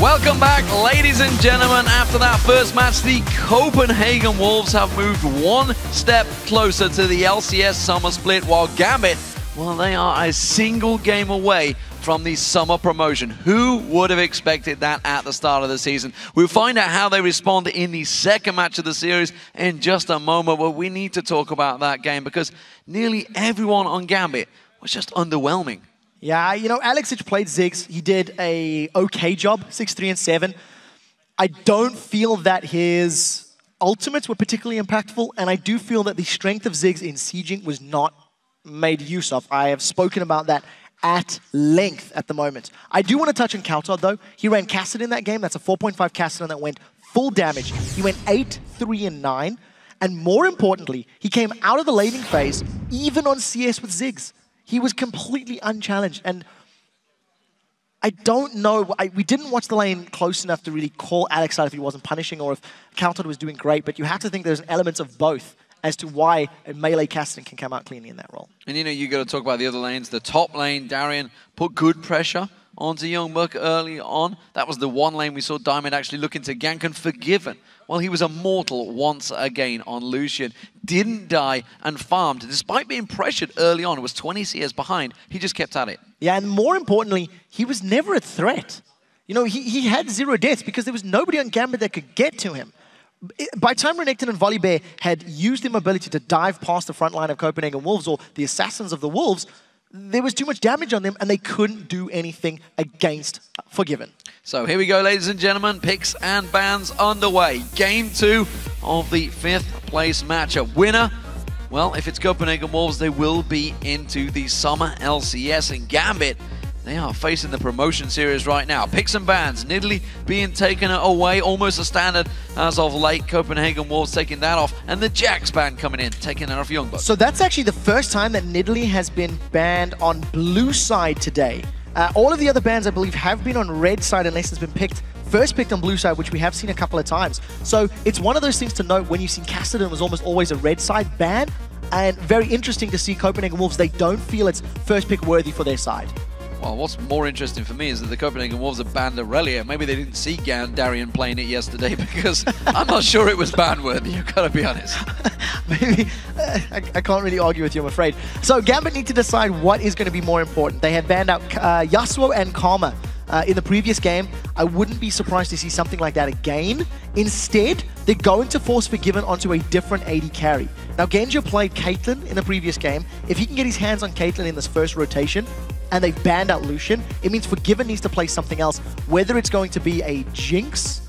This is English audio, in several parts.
Welcome back, ladies and gentlemen. After that first match, the Copenhagen Wolves have moved one step closer to the LCS Summer Split, while Gambit, well, they are a single game away from the summer promotion. Who would have expected that at the start of the season? We'll find out how they respond in the second match of the series in just a moment, but we need to talk about that game because nearly everyone on Gambit was just underwhelming. Yeah, you know, Aleksei played Ziggs. He did a okay job, 6-3 and 7. I don't feel that his ultimates were particularly impactful, and I do feel that the strength of Ziggs in sieging was not made use of. I have spoken about that at length at the moment. I do want to touch on cowTard though. He ran Cassidy in that game. That's a 4.5 Cassidy that went full damage. He went 8, 3, and 9. And more importantly, he came out of the laning phase even on CS with Ziggs. He was completely unchallenged, and I don't know, we didn't watch the lane close enough to really call Alex out if he wasn't punishing or if cowTard was doing great, but you have to think there's an element of both as to why a melee Cassidy can come out cleanly in that role. And you know, you got to talk about the other lanes. The top lane, Darien, put good pressure onto YoungBuck early on. That was the one lane we saw Diamond actually looking to gank and Forgiven. Well, he was immortal once again on Lucian. Didn't die and farmed. Despite being pressured early on, it was 20 CS behind. He just kept at it. Yeah, and more importantly, he was never a threat. You know, he had 0 deaths because there was nobody on Gambit that could get to him. By the time Renekton and Volibear had used their ability to dive past the front line of Copenhagen Wolves or the Assassins of the Wolves, there was too much damage on them and they couldn't do anything against Forgiven. So here we go, ladies and gentlemen. Picks and bans underway. Game 2 of the 5th place matchup. Winner, well, if it's Copenhagen Wolves, they will be into the Summer LCS. And Gambit, they are facing the promotion series right now. Picks and bans. Nidalee being taken away, almost a standard as of late. Copenhagen Wolves taking that off. And the Jax ban coming in, taking that off YoungBuck. So that's actually the first time that Nidalee has been banned on blue side today. All of the other bans, I believe, have been on red side unless it's been first picked on blue side, which we have seen a couple of times. So it's one of those things to note when you've seen Cassidy was almost always a red side ban. And very interesting to see Copenhagen Wolves, they don't feel it's first pick worthy for their side. Well, what's more interesting for me is that the Copenhagen Wolves have banned Aurelia. Maybe they didn't see Darien playing it yesterday because I'm not sure it was ban-worthy, I've got to be honest. Maybe, I can't really argue with you, I'm afraid. So Gambit need to decide what is going to be more important. They have banned out Yasuo and Karma in the previous game. I wouldn't be surprised to see something like that again. Instead, they're going to force Forgiven onto a different AD carry. Now, Genja played Caitlyn in the previous game. If he can get his hands on Caitlyn in this first rotation, and they've banned out Lucian, it means Forgiven needs to play something else. Whether it's going to be a Jinx,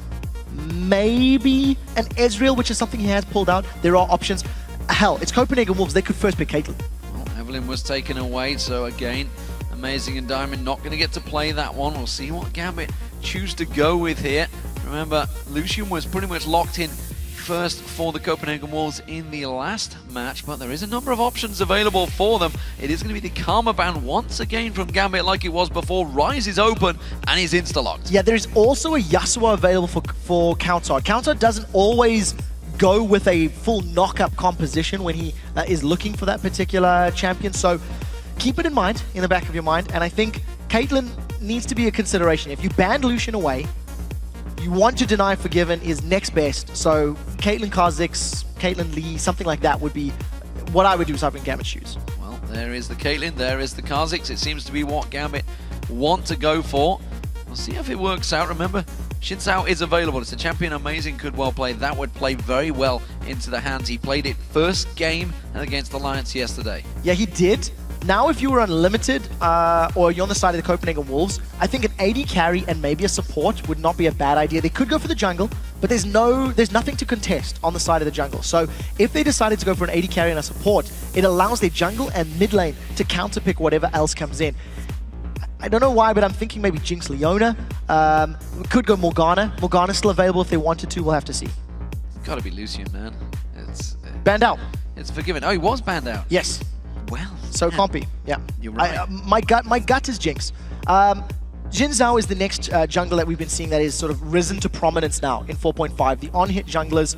maybe an Ezreal, which is something he has pulled out. There are options. Hell, it's Copenhagen Wolves. They could first pick Caitlyn. Well, Evelyn was taken away, so again, Amazing and Diamond not going to get to play that one. We'll see what Gambit choose to go with here. Remember, Lucian was pretty much locked in first for the Copenhagen Wolves in the last match, but there is a number of options available for them. It is going to be the Karma ban once again from Gambit like it was before. Ryze is open and he's insta-locked. Yeah, there's also a Yasuo available for cowTard. cowTard doesn't always go with a full knock-up composition when he is looking for that particular champion, so keep it in mind, in the back of your mind, and I think Caitlyn needs to be a consideration. If you banned Lucian away, you want to deny Forgiven is next best. So Caitlyn Kha'Zix, Caitlyn Lee, something like that would be what I would do if I were in Gambit's shoes. Well, there is the Caitlyn, there is the Kha'Zix. It seems to be what Gambit want to go for. We'll see if it works out. Remember, Xin Zhao is available. It's a champion Amazing could well play. That would play very well into the hands. He played it first game against Alliance yesterday. Yeah, he did. Now, if you were unlimited or you're on the side of the Copenhagen Wolves, I think an AD carry and maybe a support would not be a bad idea. They could go for the jungle, but there's nothing to contest on the side of the jungle. So if they decided to go for an AD carry and a support, it allows their jungle and mid lane to counterpick whatever else comes in. I don't know why, but I'm thinking maybe Jinx Leona. We could go Morgana. Morgana's still available if they wanted to. We'll have to see. It's got to be Lucian, man. It's banned out. It's Forgiven. Oh, he was banned out. Yes. Well, so can't be. Yeah, you're right. My gut is Jinx. Xin Zhao is the next jungler that we've been seeing that is sort of risen to prominence now in 4.5. The on-hit junglers,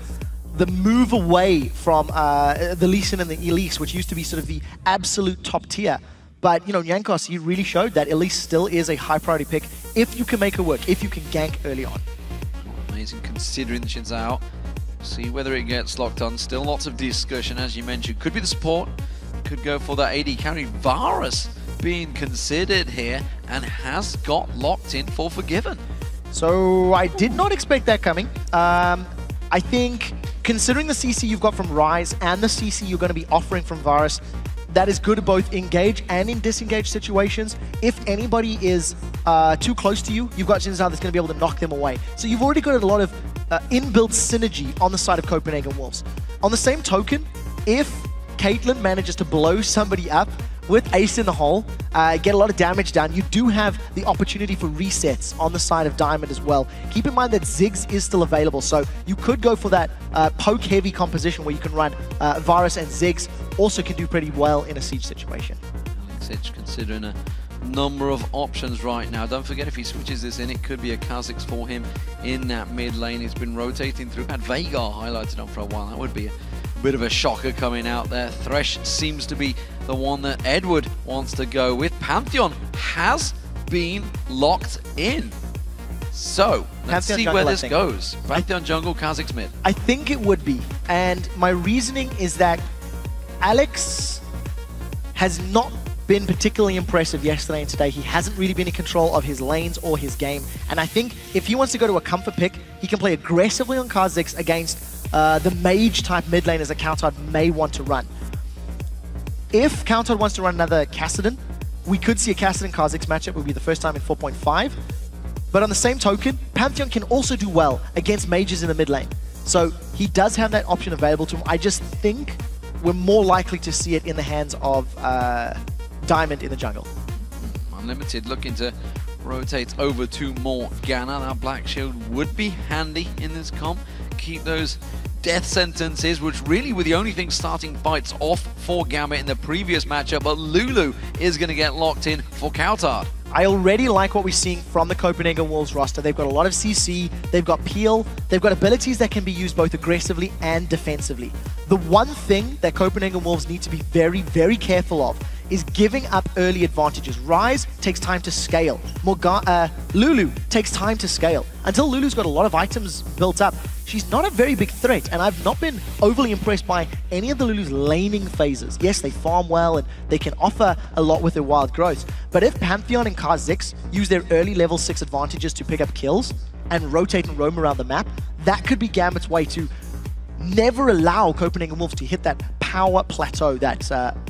the move away from the Lee Sin and the Elise, which used to be sort of the absolute top tier. But, you know, Jankos, he really showed that Elise still is a high priority pick if you can make it work, if you can gank early on. Amazing considering the Zhao. See whether it gets locked on. Still lots of discussion, as you mentioned. Could be the support, could go for that AD carry. Varus being considered here and has got locked in for Forgiven. So I did not expect that coming. I think considering the CC you've got from Ryze and the CC you're going to be offering from Varus, that is good both engage and in disengage situations. If anybody is too close to you, you've got Genja that's going to be able to knock them away. So you've already got a lot of inbuilt synergy on the side of Copenhagen Wolves. On the same token, if Caitlyn manages to blow somebody up with Ace in the hole, get a lot of damage done, you do have the opportunity for resets on the side of Diamond as well. Keep in mind that Ziggs is still available, so you could go for that poke-heavy composition where you can run Varus and Ziggs. Also can do pretty well in a siege situation. Aleksei considering a number of options right now. Don't forget, if he switches this in, it could be a Kha'Zix for him in that mid lane. He's been rotating through. Had Veigar highlighted on for a while. That would be a bit of a shocker coming out there. Thresh seems to be the one that Eduard wants to go with. Pantheon has been locked in. So, let's see where this goes. Pantheon jungle, Kha'Zix mid. I think it would be. And my reasoning is that Alex has not been particularly impressive yesterday and today. He hasn't really been in control of his lanes or his game. And I think if he wants to go to a comfort pick, he can play aggressively on Kha'Zix against the mage-type mid laners that cowTard may want to run. If cowTard wants to run another Kassadin, we could see a Kassadin-Kha'Zix matchup. It would be the first time in 4.5. But on the same token, Pantheon can also do well against mages in the mid lane. So he does have that option available to him. I just think we're more likely to see it in the hands of Diamond in the jungle. Unlimited looking to rotate over to Morgana. That Black Shield would be handy in this comp. Keep those death sentences, which really were the only thing starting fights off for Gambit in the previous matchup, but Lulu is going to get locked in for cowTard. I already like what we're seeing from the Copenhagen Wolves roster. They've got a lot of CC, they've got peel, they've got abilities that can be used both aggressively and defensively. The one thing that Copenhagen Wolves need to be very, very careful of is giving up early advantages. Ryze takes time to scale. Lulu takes time to scale. Until Lulu's got a lot of items built up, she's not a very big threat, and I've not been overly impressed by any of the Lulu's laning phases. Yes, they farm well, and they can offer a lot with their wild growth, but if Pantheon and Kha'Zix use their early level 6 advantages to pick up kills and rotate and roam around the map, that could be Gambit's way to never allow Copenhagen Wolves to hit that power plateau that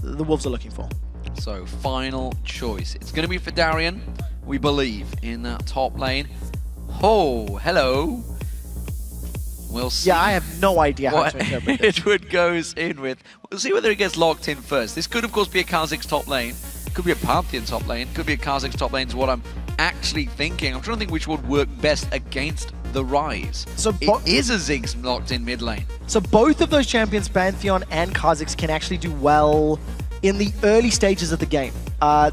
the Wolves are looking for. So, final choice. It's going to be for Darien, we believe, in that top lane. Oh, hello. We'll see. Yeah, I have no idea how to interpret this. Eduard goes in with. We'll see whether it gets locked in first. This could, of course, be a Kha'Zix top lane. Could be a Pantheon top lane. Could be a Kha'Zix top lane is what I'm actually thinking. I'm trying to think which would work best against the Ryze. So it is a Ziggs locked in mid lane. So both of those champions, Pantheon and Kha'Zix, can actually do well in the early stages of the game.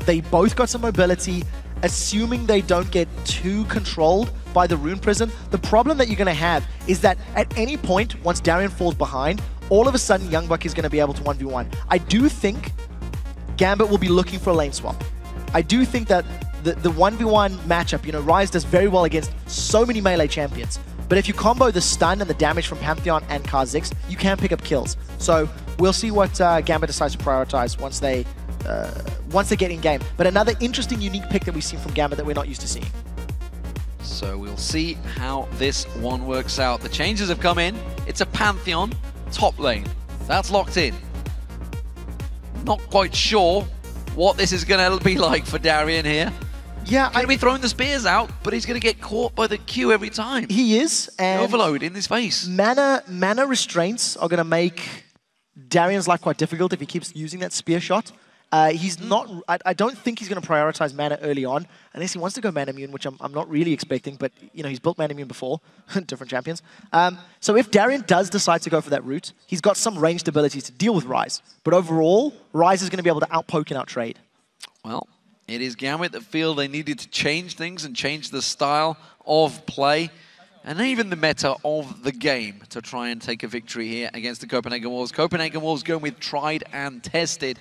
They both got some mobility, assuming they don't get too controlled by the Rune Prison. The problem that you're going to have is that at any point, once Darien falls behind, all of a sudden YoungBuck is going to be able to 1v1. I do think Gambit will be looking for a lane swap. I do think that the 1v1 matchup, you know, Ryze does very well against so many melee champions. But if you combo the stun and the damage from Pantheon and Kha'Zix, you can pick up kills. So we'll see what Gambit decides to prioritize once they get in game. But another interesting, unique pick that we've seen from Gambit that we're not used to seeing. So we'll see how this one works out. The changes have come in. It's a Pantheon top lane. That's locked in. Not quite sure what this is going to be like for Darien here. Yeah, going to be throwing the spears out, but he's going to get caught by the Q every time. He is. And overload in his face. Mana restraints are going to make Darien's life quite difficult if he keeps using that spear shot. He's not. I don't think he's going to prioritize mana early on, unless he wants to go mana immune, which I'm not really expecting. But you know, he's built mana immune before, different champions. So if Darien does decide to go for that route, he's got some ranged abilities to deal with Ryze. But overall, Ryze is going to be able to outpoke and outtrade. Well, it is Gambit that feel they needed to change things and change the style of play and even the meta of the game to try and take a victory here against the Copenhagen Wolves. Copenhagen Wolves going with tried and tested.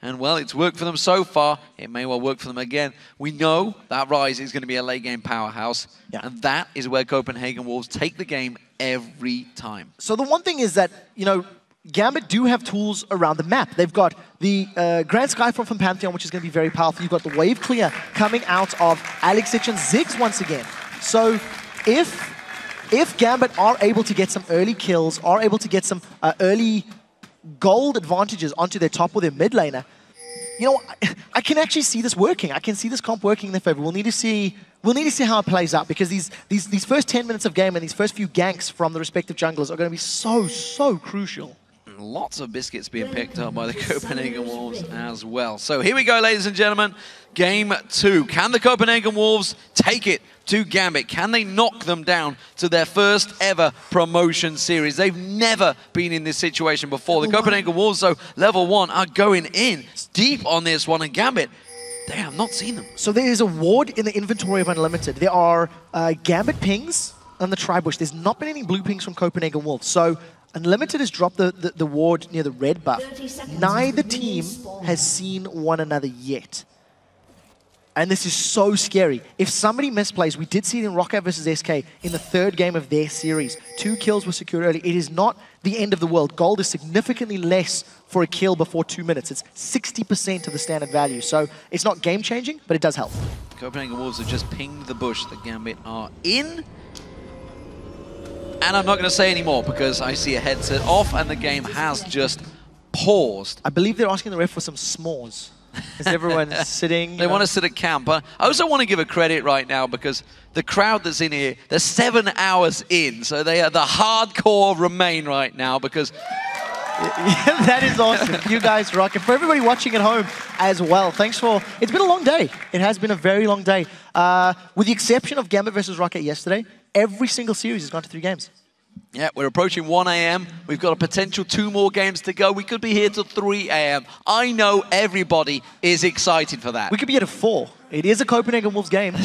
And well, it's worked for them so far. It may well work for them again. We know that Ryze is going to be a late game powerhouse. Yeah. And that is where Copenhagen Wolves take the game every time. So the one thing is that, you know, Gambit do have tools around the map. They've got the Grand Skyfall from Pantheon, which is going to be very powerful. You've got the wave clear coming out of Aleksei and Ziggs once again. So if Gambit are able to get some early kills, are able to get some early gold advantages onto their top or their mid laner, you know, I can actually see this working. I can see this comp working in their favor. We'll need to see how it plays out, because these first 10 minutes of game and these first few ganks from the respective junglers are going to be so crucial. Lots of biscuits being picked up by the Copenhagen Wolves as well. So here we go, ladies and gentlemen. Game 2. Can the Copenhagen Wolves take it to Gambit? Can they knock them down to their first ever promotion series? They've never been in this situation before. The Copenhagen Wolves, so level 1, are going in deep on this one, and Gambit, they have not seen them. So there is a ward in the inventory of Unlimited. There are Gambit pings on the tri-bush. There's not been any blue pings from Copenhagen Wolves. So Unlimited has dropped the ward near the red buff. Neither team has seen one another yet. And this is so scary. If somebody misplays, we did see it in Rockout versus SK in the 3rd game of their series. 2 kills were secured early. It is not the end of the world. Gold is significantly less for a kill before 2 minutes. It's 60% of the standard value. So it's not game-changing, but it does help. Copenhagen Wolves have just pinged the bush that Gambit are in. And I'm not going to say any more because I see a headset off and the game has just paused. I believe they're asking the ref for some s'mores. Is everyone sitting? They want to sit at camp. But I also want to give a credit right now because the crowd that's in here, they're 7 hours in. So they are the hardcore remain right now because... Yeah, that is awesome. You guys rock. And for everybody watching at home as well, thanks for... It's been a long day. It has been a very long day. With the exception of Gambit versus Rocket yesterday, every single series has gone to 3 games. Yeah, we're approaching 1 AM. We've got a potential 2 more games to go. We could be here till 3 AM. I know everybody is excited for that. We could be here at 4. It is a Copenhagen Wolves game.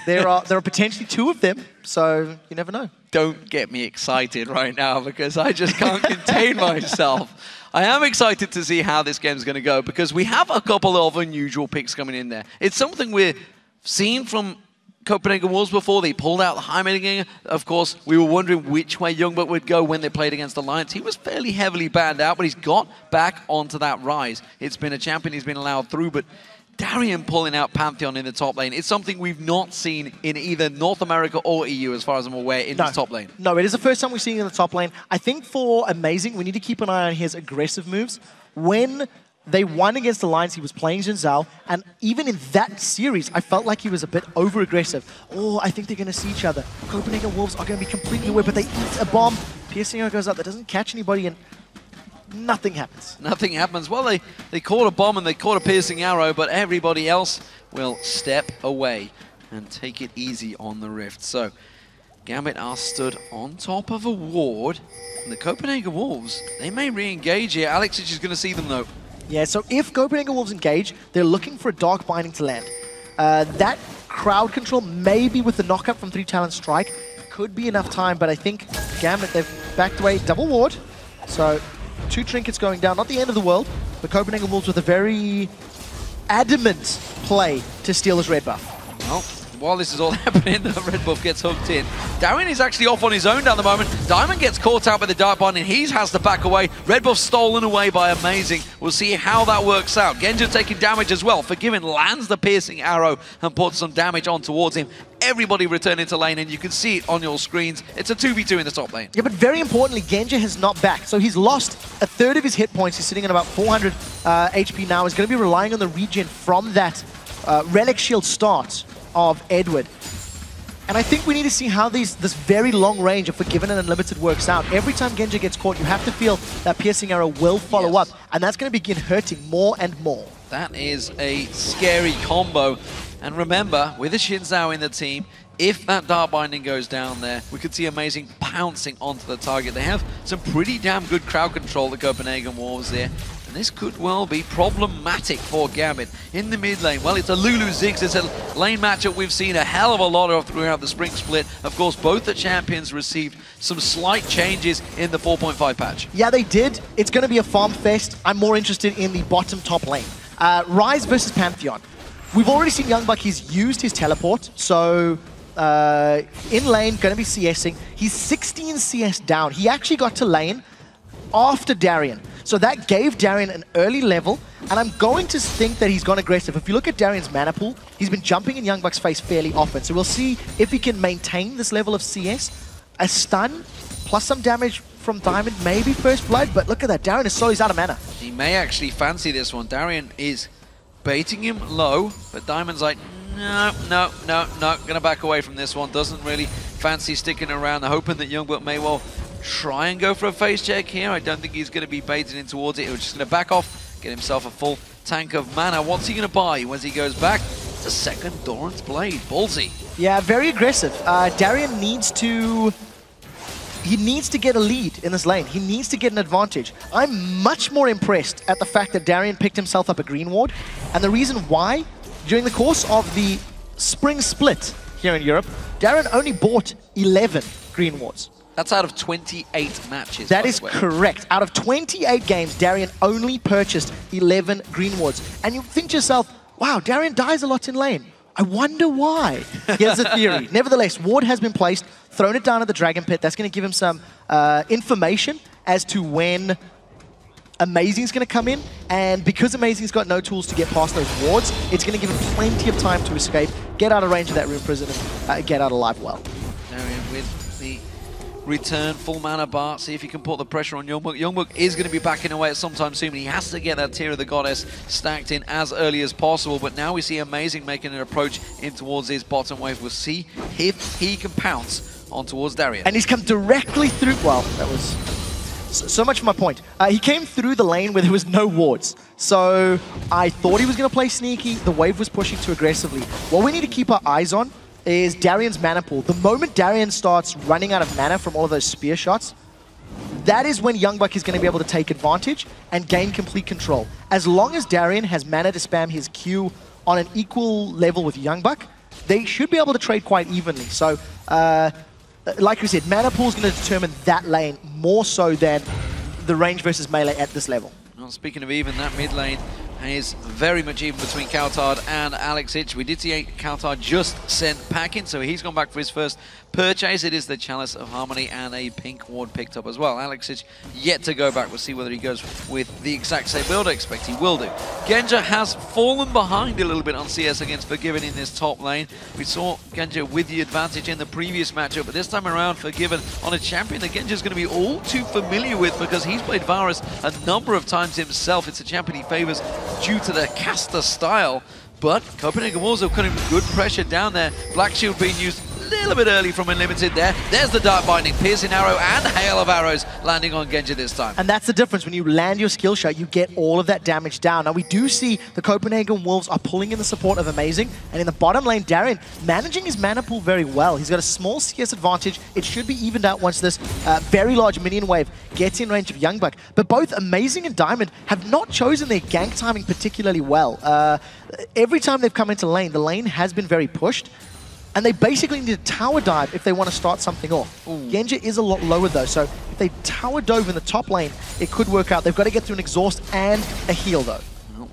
There are potentially 2 of them, so you never know. Don't get me excited right now because I just can't contain myself. I am excited to see how this game's going to go because we have a couple of unusual picks coming in there. It's something we've seen from Copenhagen Wolves before. They pulled out the high mid. Of course, we were wondering which way YoungBuck would go when they played against Alliance. He was fairly heavily banned out, but he's got back onto that Ryze. It's been a champion he's been allowed through, but Darien pulling out Pantheon in the top lane. It's something we've not seen in either North America or EU, as far as I'm aware, in this top lane. No, it is the first time we've seen it in the top lane. I think for Amazing, we need to keep an eye on his aggressive moves. When they won against Alliance, he was playing Zhao, and even in that series, I felt like he was a bit over-aggressive. Oh, I think they're going to see each other. Copenhagen Wolves are going to be completely aware, but they eat a bomb. Piercing arrow goes up, that doesn't catch anybody, and nothing happens. Nothing happens. Well, they caught a bomb and they caught a piercing arrow, but everybody else will step away and take it easy on the rift. So, Gambit are stood on top of a ward, and the Copenhagen Wolves, they may re-engage here. Aleksei is going to see them, though. Yeah, so if Copenhagen Wolves engage, they're looking for a Dark Binding to land. That crowd control, maybe with the knockup from 3 Talent Strike, could be enough time, but I think Gambit, they've backed away. Double ward, so 2 trinkets going down. Not the end of the world, but Copenhagen Wolves with a very adamant play to steal his red buff. Well, while this is all happening, the red buff gets hooked in. Darien is actually off on his own down the moment. Diamond gets caught out by the Dark Binding. He has to back away. Red buff stolen away by Amazing. We'll see how that works out. Genja taking damage as well. Forgiven lands the piercing arrow and puts some damage on towards him. Everybody returning to lane, and you can see it on your screens. It's a 2v2 in the top lane. Yeah, but very importantly, Genja has not backed. So he's lost a third of his hit points. He's sitting at about 400 HP now. He's going to be relying on the regen from that Relic Shield start of Eduard. And I think we need to see how this very long range of Forgiven and Unlimited works out. Every time Genja gets caught, you have to feel that piercing arrow will follow up, and that's going to begin hurting more and more. That is a scary combo. And remember, with a Zhao in the team, if that Dark Binding goes down there, we could see Amazing pouncing onto the target. They have some pretty damn good crowd control, the Copenhagen Wolves there. And this could well be problematic for Gambit in the mid lane. Well, it's a Lulu Ziggs. It's a lane matchup we've seen a hell of a lot of throughout the spring split. Of course, both the champions received some slight changes in the 4.5 patch. Yeah, they did. It's going to be a farm fest. I'm more interested in the bottom top lane. Ryze versus Pantheon. We've already seen YoungBuck, he's used his teleport, so in lane, going to be CSing. He's 16 CS down. He actually got to lane after Darien. So that gave Darien an early level, and I'm going to think that he's gone aggressive. If you look at Darien's mana pool, he's been jumping in YoungBuck's face fairly often. So we'll see if he can maintain this level of CS. A stun, plus some damage from Diamond, maybe first blood, but look at that. Darien is so, he's out of mana. He may actually fancy this one. Darien is baiting him low, but Diamond's like, no, gonna back away from this one. Doesn't really fancy sticking around, hoping that YoungBuck may well try and go for a face check here. I don't think he's going to be baited in towards it. He's just going to back off, get himself a full tank of mana. What's he going to buy when he goes back? It's a second Doran's Blade. Ballsy. Yeah, very aggressive. Darien needs to... He needs to get a lead in this lane. He needs to get an advantage. I'm much more impressed at the fact that Darien picked himself up a green ward. And the reason why, during the course of the spring split here in Europe, Darien only bought 11 green wards. That's out of 28 matches. That is correct. Out of 28 games, Darien only purchased 11 green wards. And you think to yourself, wow, Darien dies a lot in lane. I wonder why. Here's the theory. Nevertheless, ward has been placed, thrown it down at the Dragon Pit. That's going to give him some information as to when Amazing's going to come in. And because Amazing's got no tools to get past those wards, it's going to give him plenty of time to escape, get out of range of that Rune Prison, and get out alive well. Darien with the return, full mana bar, see if he can put the pressure on YoungBuck. YoungBuck is going to be backing away at some time soon, but he has to get that Tear of the Goddess stacked in as early as possible. But now we see Amazing making an approach in towards his bottom wave. We'll see if he can pounce on towards Darien. And he's come directly through, well, that was so much for my point. He came through the lane where there was no wards. So I thought he was going to play sneaky. The wave was pushing too aggressively. What we need to keep our eyes on is Darien's mana pool. The moment Darien starts running out of mana from all of those spear shots, that is when YoungBuck is going to be able to take advantage and gain complete control. As long as Darien has mana to spam his Q on an equal level with YoungBuck, they should be able to trade quite evenly. So, like we said, mana pool is going to determine that lane more so than the range versus melee at this level. Well, speaking of even, that mid lane is very much even between cowTard and Aleksei. We did see cowTard just sent packing, so he's gone back for his first purchase. It is the Chalice of Harmony and a pink ward picked up as well. Aleksei yet to go back. We'll see whether he goes with the exact same build. I expect he will do. Genja has fallen behind a little bit on CS against Forgiven in this top lane. We saw Genja with the advantage in the previous matchup, but this time around Forgiven on a champion that Genja's going to be all too familiar with because he's played Varus a number of times himself. It's a champion he favors due to their caster style, but Copenhagen Wolves have put him good pressure down there. Black Shield being used a little bit early from Unlimited there. There's the Dark Binding, Piercing Arrow and Hail of Arrows landing on Genja this time. And that's the difference. When you land your skill shot, you get all of that damage down. Now we do see the Copenhagen Wolves are pulling in the support of Amazing, and in the bottom lane, Darien managing his mana pool very well. He's got a small CS advantage. It should be evened out once this very large minion wave gets in range of YoungBuck. But both Amazing and Diamond have not chosen their gank timing particularly well. Every time they've come into lane, the lane has been very pushed. And they basically need a tower dive if they want to start something off. Genja is a lot lower though, so if they tower dove in the top lane, it could work out. They've got to get through an exhaust and a heal though.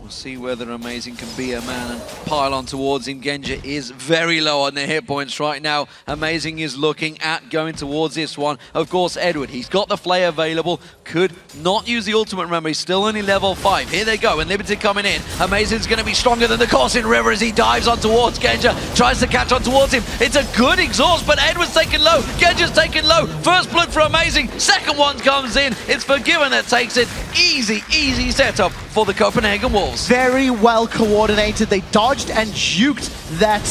We'll see whether Amazing can be a man and pile on towards him. Genja is very low on their hit points right now. Amazing is looking at going towards this one. Of course, Eduard, he's got the Flay available. Could not use the ultimate, remember, he's still only level 5. Here they go, Unlimited coming in. Amazing's going to be stronger than the Coursing River as he dives on towards Genja. Tries to catch on towards him. It's a good exhaust, but Eduard's taken low. Genja's taken low. First blood for Amazing. Second one comes in. It's Forgiven that takes it. Easy, easy setup for the Copenhagen Wolves. Very well coordinated. They dodged and juked that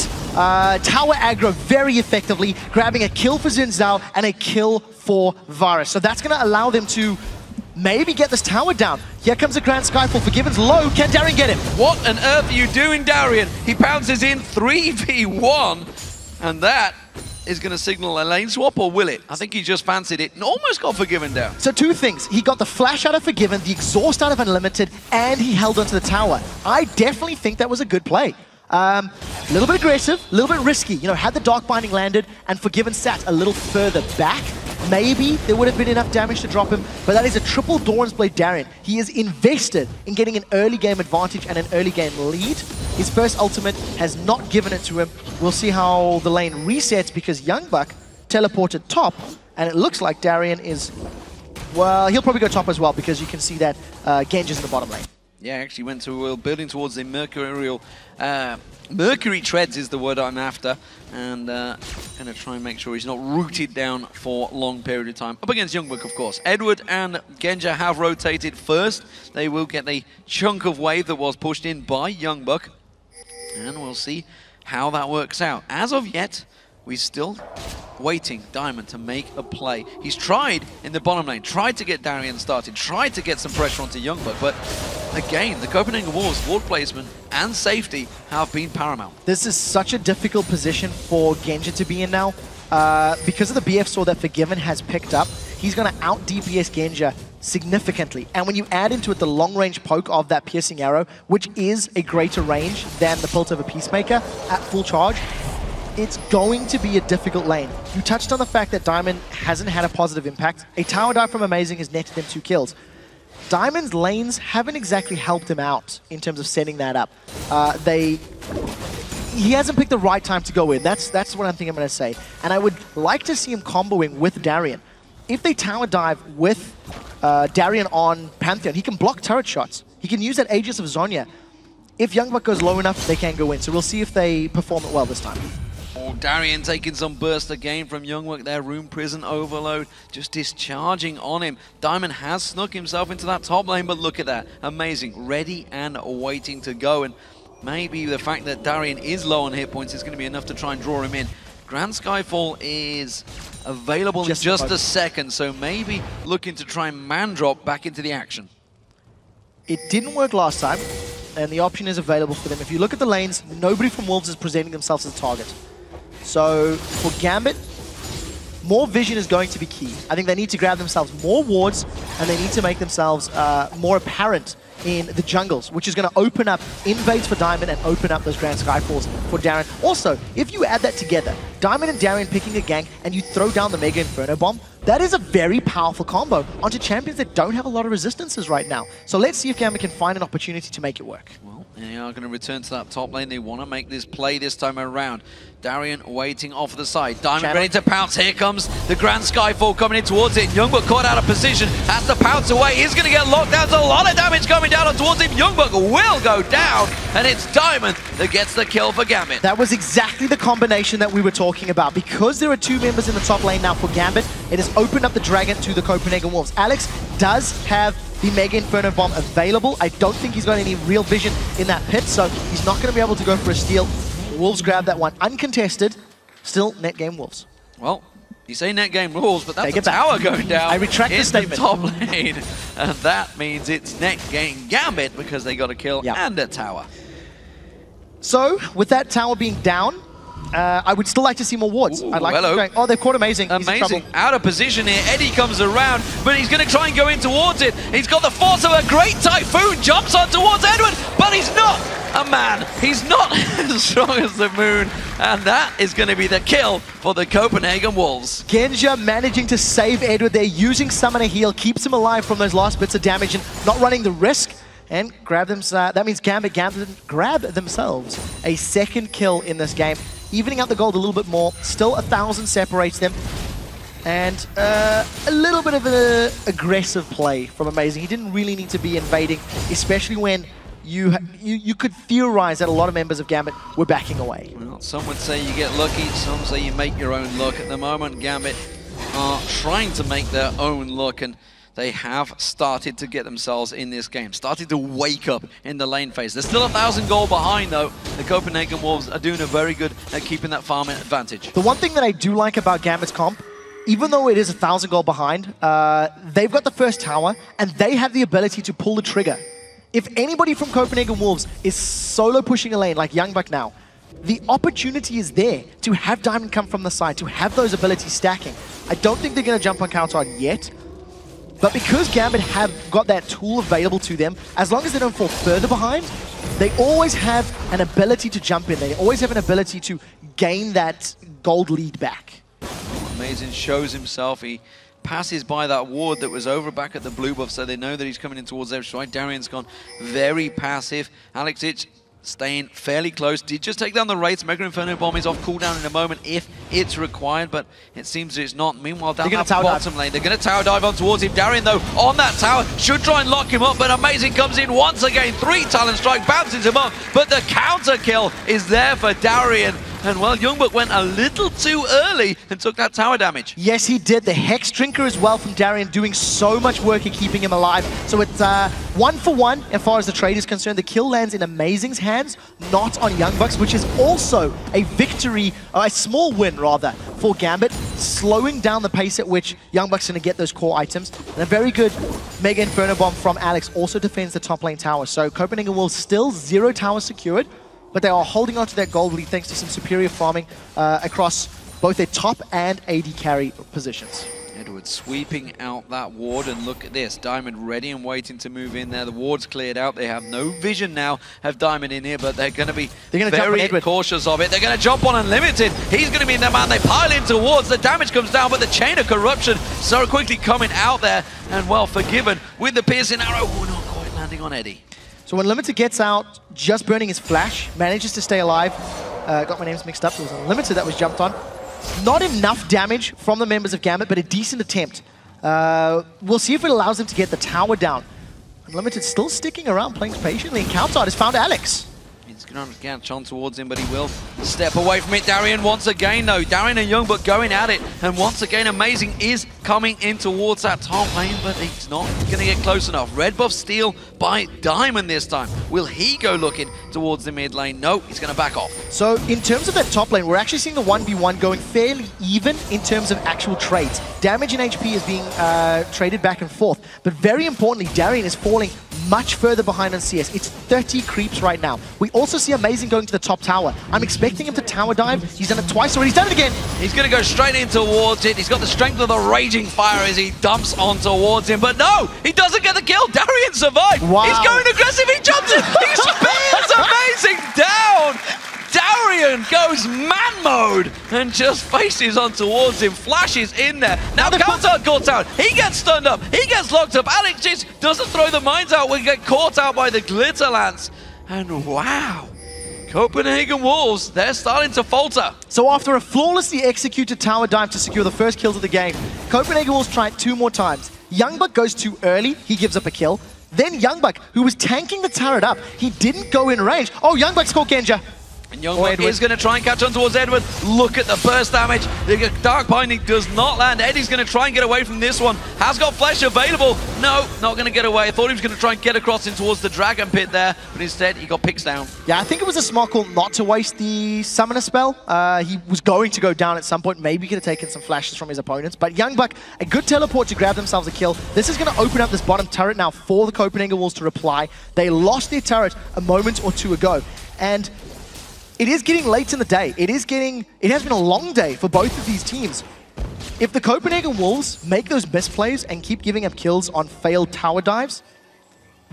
tower aggro very effectively, grabbing a kill for Zhao and a kill for Varus. So that's going to allow them to maybe get this tower down. Here comes a Grand Skyfall. Forgiven's low. Can Darien get him? What on earth are you doing, Darien? He pounces in 3v1, and that is going to signal a lane swap, or will it? I think he just fancied it and almost got Forgiven down. So two things. He got the flash out of Forgiven, the exhaust out of Unlimited, and he held onto the tower. I definitely think that was a good play. A little bit aggressive, a little bit risky. You know, had the Dark Binding landed and Forgiven sat a little further back, maybe there would have been enough damage to drop him, but that is a triple Doran's Blade Darien. He is invested in getting an early game advantage and an early game lead. His first ultimate has not given it to him. We'll see how the lane resets because YoungBuck teleported top, and it looks like Darien is, well, he'll probably go top as well because you can see that Genja's in the bottom lane. Yeah, actually went to building towards the Mercurial. Mercury treads is the word I'm after, and going to try and make sure he's not rooted down for a long period of time. Up against YoungBuck, of course. Eduard and Genja have rotated first. They will get the chunk of wave that was pushed in by YoungBuck, and we'll see how that works out. As of yet, we're still waiting Diamond to make a play. He's tried in the bottom lane, tried to get Darien started, tried to get some pressure onto YoungBuck, but again, the Copenhagen Wolves ward placement and safety have been paramount. This is such a difficult position for Genja to be in now. Because of the BF sword that Forgiven has picked up, he's going to out DPS Genja significantly. And when you add into it the long-range poke of that piercing arrow, which is a greater range than the Pult of a Peacemaker at full charge, it's going to be a difficult lane. You touched on the fact that Diamond hasn't had a positive impact. A tower dive from Amazing has netted them 2 kills. Diamond's lanes haven't exactly helped him out in terms of setting that up. He hasn't picked the right time to go in. That's what I think I'm going to say. And I would like to see him comboing with Darien. If they tower dive with Darien on Pantheon, he can block turret shots. He can use that Aegis of Zhonya. If YoungBuck goes low enough, they can go in. So we'll see if they perform it well this time. Oh, Darien taking some burst again from YoungBuck, their Rune Prison overload, just discharging on him. Diamond has snuck himself into that top lane, but look at that. Amazing. Ready and waiting to go. And maybe the fact that Darien is low on hit points is going to be enough to try and draw him in. Grand Skyfall is available in just a second, so maybe looking to try and man drop back into the action. It didn't work last time, and the option is available for them. If you look at the lanes, nobody from Wolves is presenting themselves as a target. So for Gambit, more vision is going to be key. I think they need to grab themselves more wards, and they need to make themselves more apparent in the jungles, which is going to open up invades for Diamond and open up those Grand Skyfalls for Darien. Also, if you add that together, Diamond and Darien picking a gank and you throw down the Mega Inferno Bomb, that is a very powerful combo onto champions that don't have a lot of resistances right now. So let's see if Gambit can find an opportunity to make it work. Well, they are going to return to that top lane. They want to make this play this time around. Darien waiting off the side. Diamond ready to pounce. Here comes the Grand Skyfall coming in towards it. YoungBuck caught out of position. Has to pounce away. He's going to get locked down. There's a lot of damage coming down towards him. YoungBuck will go down. And it's Diamond that gets the kill for Gambit. That was exactly the combination that we were talking about. Because there are 2 members in the top lane now for Gambit, it has opened up the Dragon to the Copenhagen Wolves. Alex does have the Mega Inferno Bomb available. I don't think he's got any real vision in that pit, so he's not going to be able to go for a steal. Wolves grab that one uncontested. Still net game Wolves. Well, you say net game rules, but that's a tower going down. I retract the statement. Top lane. And that means it's net game Gambit because they got a kill and a tower. So, with that tower being down, I would still like to see more wards. Ooh, I'd like to oh, they've caught Amazing. Amazing. Out of position here. Eddie comes around, but he's going to try and go in towards it. He's got the force of a great Typhoon. Jumps on towards Eduard, but he's not a man. He's not as strong as the moon. And that is going to be the kill for the Copenhagen Wolves. Genja managing to save Eduard there, using Summoner Heal, keeps him alive from those last bits of damage and not running the risk. And grab them. That means Gambit grab themselves a second kill in this game, evening out the gold a little bit more. Still 1,000 separates them, and a little bit of an aggressive play from Amazing. He didn't really need to be invading, especially when you could theorize that a lot of members of Gambit were backing away. Well, some would say you get lucky, some say you make your own luck. At the moment, Gambit are trying to make their own luck, and they have started to get themselves in this game, started to wake up in the lane phase. They're still 1,000 gold behind, though. The Copenhagen Wolves are doing a very good at keeping that farming advantage. The one thing that I do like about Gambit's comp, even though it is 1,000 gold behind, they've got the first tower, and they have the ability to pull the trigger. If anybody from Copenhagen Wolves is solo pushing a lane, like YoungBuck now, the opportunity is there to have Diamond come from the side, to have those abilities stacking. I don't think they're going to jump on cowTard yet, but because Gambit have got that tool available to them, as long as they don't fall further behind, they always have an ability to jump in. They always have an ability to gain that gold lead back. Amazing shows himself. He passes by that ward that was over back at the blue buff, so they know that he's coming in towards their strike. Darien's gone very passive. Aleksei staying fairly close. Did just take down the Wraiths. Mega Inferno Bomb is off cooldown in a moment if it's required, but it seems it's not. Meanwhile, down that bottom lane, they're going to tower dive on towards him. Darien, though, on that tower, should try and lock him up, but Amazing comes in once again. 3 Talon Strike, bounces him up, but the counter kill is there for Darien. And, well, YoungBuck went a little too early and took that tower damage. Yes, he did. The Hex Drinker as well from Darien, doing so much work at keeping him alive. So it's 1 for 1 as far as the trade is concerned. The kill lands in Amazing's hands, not on YoungBuck's, which is also a victory, a small win rather, for Gambit, slowing down the pace at which YoungBuck's going to get those core items. And a very good Mega Inferno Bomb from Alex also defends the top lane tower. So Copenhagen Wolves still 0 towers secured, but they are holding on to that gold lead thanks to some superior farming across both their top and AD carry positions. Eduard sweeping out that ward, and look at this. Diamond ready and waiting to move in there. The ward's cleared out. They have no vision now of Diamond in here, but they're going to be very cautious of it. They're going to jump on Unlimited. He's going to be in there, man. They pile in towards. The damage comes down, but the Chain of Corruption so quickly coming out there, and well, Forgiven with the piercing arrow. Oh, not quite landing on Eddie. So when Unlimited gets out, just burning his flash, manages to stay alive. Got my names mixed up. It was Unlimited that was jumped on. Not enough damage from the members of Gambit, but a decent attempt. We'll see if it allows them to get the tower down. Unlimited still sticking around, playing patiently, and cowTard has found Alex. He's going to catch on towards him, but he will step away from it. Darien once again, though. Darien and YoungBuck going at it. And once again, Amazing is coming in towards that top lane, but he's not going to get close enough. Red buff steal by Diamond this time. Will he go looking towards the mid lane? No, he's going to back off. So in terms of that top lane, we're actually seeing the 1v1 going fairly even in terms of actual trades. Damage and HP is being traded back and forth. But very importantly, Darien is falling much further behind on CS. It's 30 creeps right now. We also see Amazing going to the top tower. I'm expecting him to tower dive. He's done it twice already. He's done it again. He's going to go straight in towards it. He's got the strength of the Raging Fire as he dumps on towards him. But no, he doesn't get the kill. Darien survived. Wow. He's going aggressive. He jumps in. He spears Amazing down. Darien goes man mode and just faces on towards him, flashes in there. Now cowTard caught out. He gets stunned up. He gets locked up. Aleksei doesn't throw the mines out. We get caught out by the Glitter Lance. And wow, Copenhagen Wolves, they're starting to falter. So after a flawlessly executed tower dive to secure the first kills of the game, Copenhagen Wolves try it 2 more times. YoungBuck goes too early. He gives up a kill. Then YoungBuck, who was tanking the turret up, he didn't go in range. Oh, YoungBuck scored Genja. And YoungBuck is going to try and catch on towards Eduard. Look at the burst damage. The Dark Binding does not land. Eddie's going to try and get away from this one. Has got flesh available. No, not going to get away. I thought he was going to try and get across in towards the Dragon Pit there, but instead he got picks down. Yeah, I think it was a smart call not to waste the Summoner spell. He was going to go down at some point. Maybe he could have taken some flashes from his opponents. But YoungBuck, a good teleport to grab themselves a kill. This is going to open up this bottom turret now for the Copenhagen Wolves to reply. They lost their turret a moment or two ago. And it is getting late in the day. It has been a long day for both of these teams. If the Copenhagen Wolves make those misplays and keep giving up kills on failed tower dives,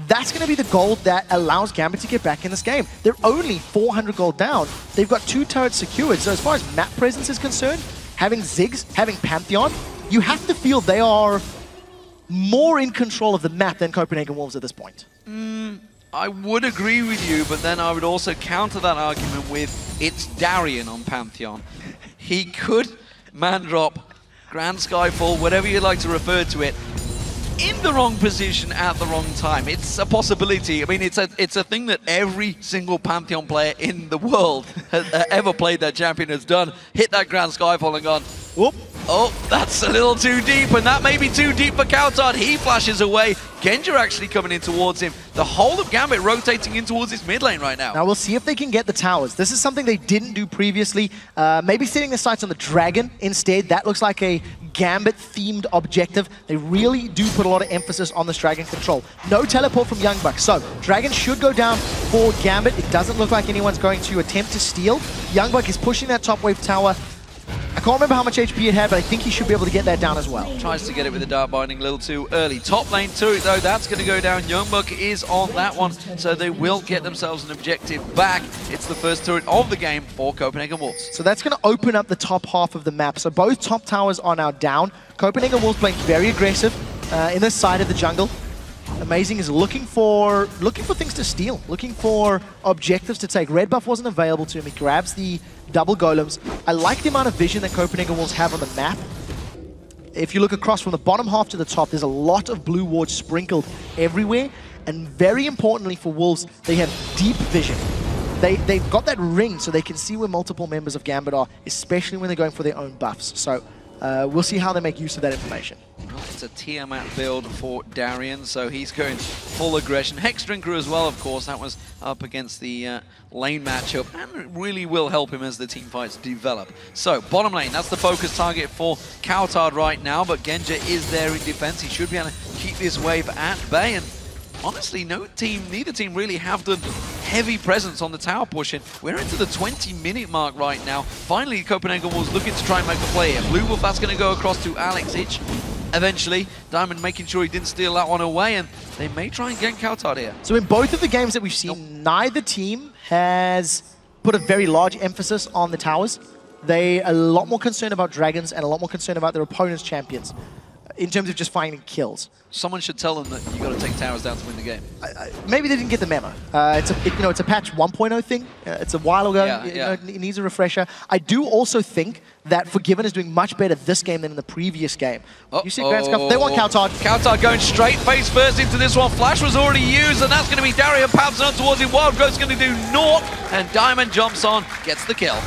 that's going to be the gold that allows Gambit to get back in this game. They're only 400 gold down. They've got 2 turrets secured. So as far as map presence is concerned, having Ziggs, having Pantheon, you have to feel they are more in control of the map than Copenhagen Wolves at this point. I would agree with you, but then I would also counter that argument with it's Darien on Pantheon. He could man drop, Grand Skyfall, whatever you like to refer to it, in the wrong position at the wrong time. It's a possibility. I mean, it's a thing that every single Pantheon player in the world has ever played that champion has done. Hit that Grand Skyfall and gone, whoop. Oh, that's a little too deep, and that may be too deep for cowTard. He flashes away. Genja actually coming in towards him. The whole of Gambit rotating in towards his mid lane right now. Now we'll see if they can get the towers. This is something they didn't do previously. Maybe setting their sights on the Dragon instead. That looks like a Gambit-themed objective. They really do put a lot of emphasis on this Dragon control. No teleport from YoungBuck. So, Dragon should go down for Gambit. It doesn't look like anyone's going to attempt to steal. YoungBuck is pushing that top wave tower. A can't remember how much HP it had, but I think he should be able to get that down as well. Tries to get it with the Dark Binding a little too early. Top lane turret, though, that's going to go down. YoungBuck is on that one, so they will get themselves an objective back. It's the first turret of the game for Copenhagen Wolves. So that's going to open up the top half of the map. So both top towers are now down. Copenhagen Wolves playing very aggressive in this side of the jungle. Amazing is looking for things to steal, looking for objectives to take. Red buff wasn't available to him. He grabs the double golems. I like the amount of vision that Copenhagen Wolves have on the map. If you look across from the bottom half to the top, there's a lot of blue wards sprinkled everywhere. And very importantly for Wolves, they have deep vision. They've got that ring so they can see where multiple members of Gambit are, especially when they're going for their own buffs. So we'll see how they make use of that information. It's a Tiamat build for Darien, so he's going full aggression. Hex Drinker as well, of course. That was up against the lane matchup, and it really will help him as the team fights develop. So, bottom lane, that's the focus target for cowTard right now, but Genja is there in defense. He should be able to keep this wave at bay, and honestly, neither team really have done heavy presence on the tower push, and we're into the 20-minute mark right now. Finally, Copenhagen Wolves looking to try and make a play here. Blue Wolf, that's going to go across to Aleksei. Eventually, Diamond making sure he didn't steal that one away, and they may try and gank cowTard here. So in both of the games that we've seen, neither team has put a very large emphasis on the towers. They're a lot more concerned about dragons and a lot more concerned about their opponent's champions in terms of just finding kills. Someone should tell them that you got to take towers down to win the game. Maybe they didn't get the memo. It's a patch 1.0 thing. It's a while ago. It needs a refresher. I do also think that Forgiven is doing much better this game than in the previous game. You see Grand Scuff? They want cowTard. cowTard going straight face first into this one. Flash was already used, and that's going to be Darien pouncing on towards him. Wild Growth's going to do naught, and Diamond jumps on, gets the kill.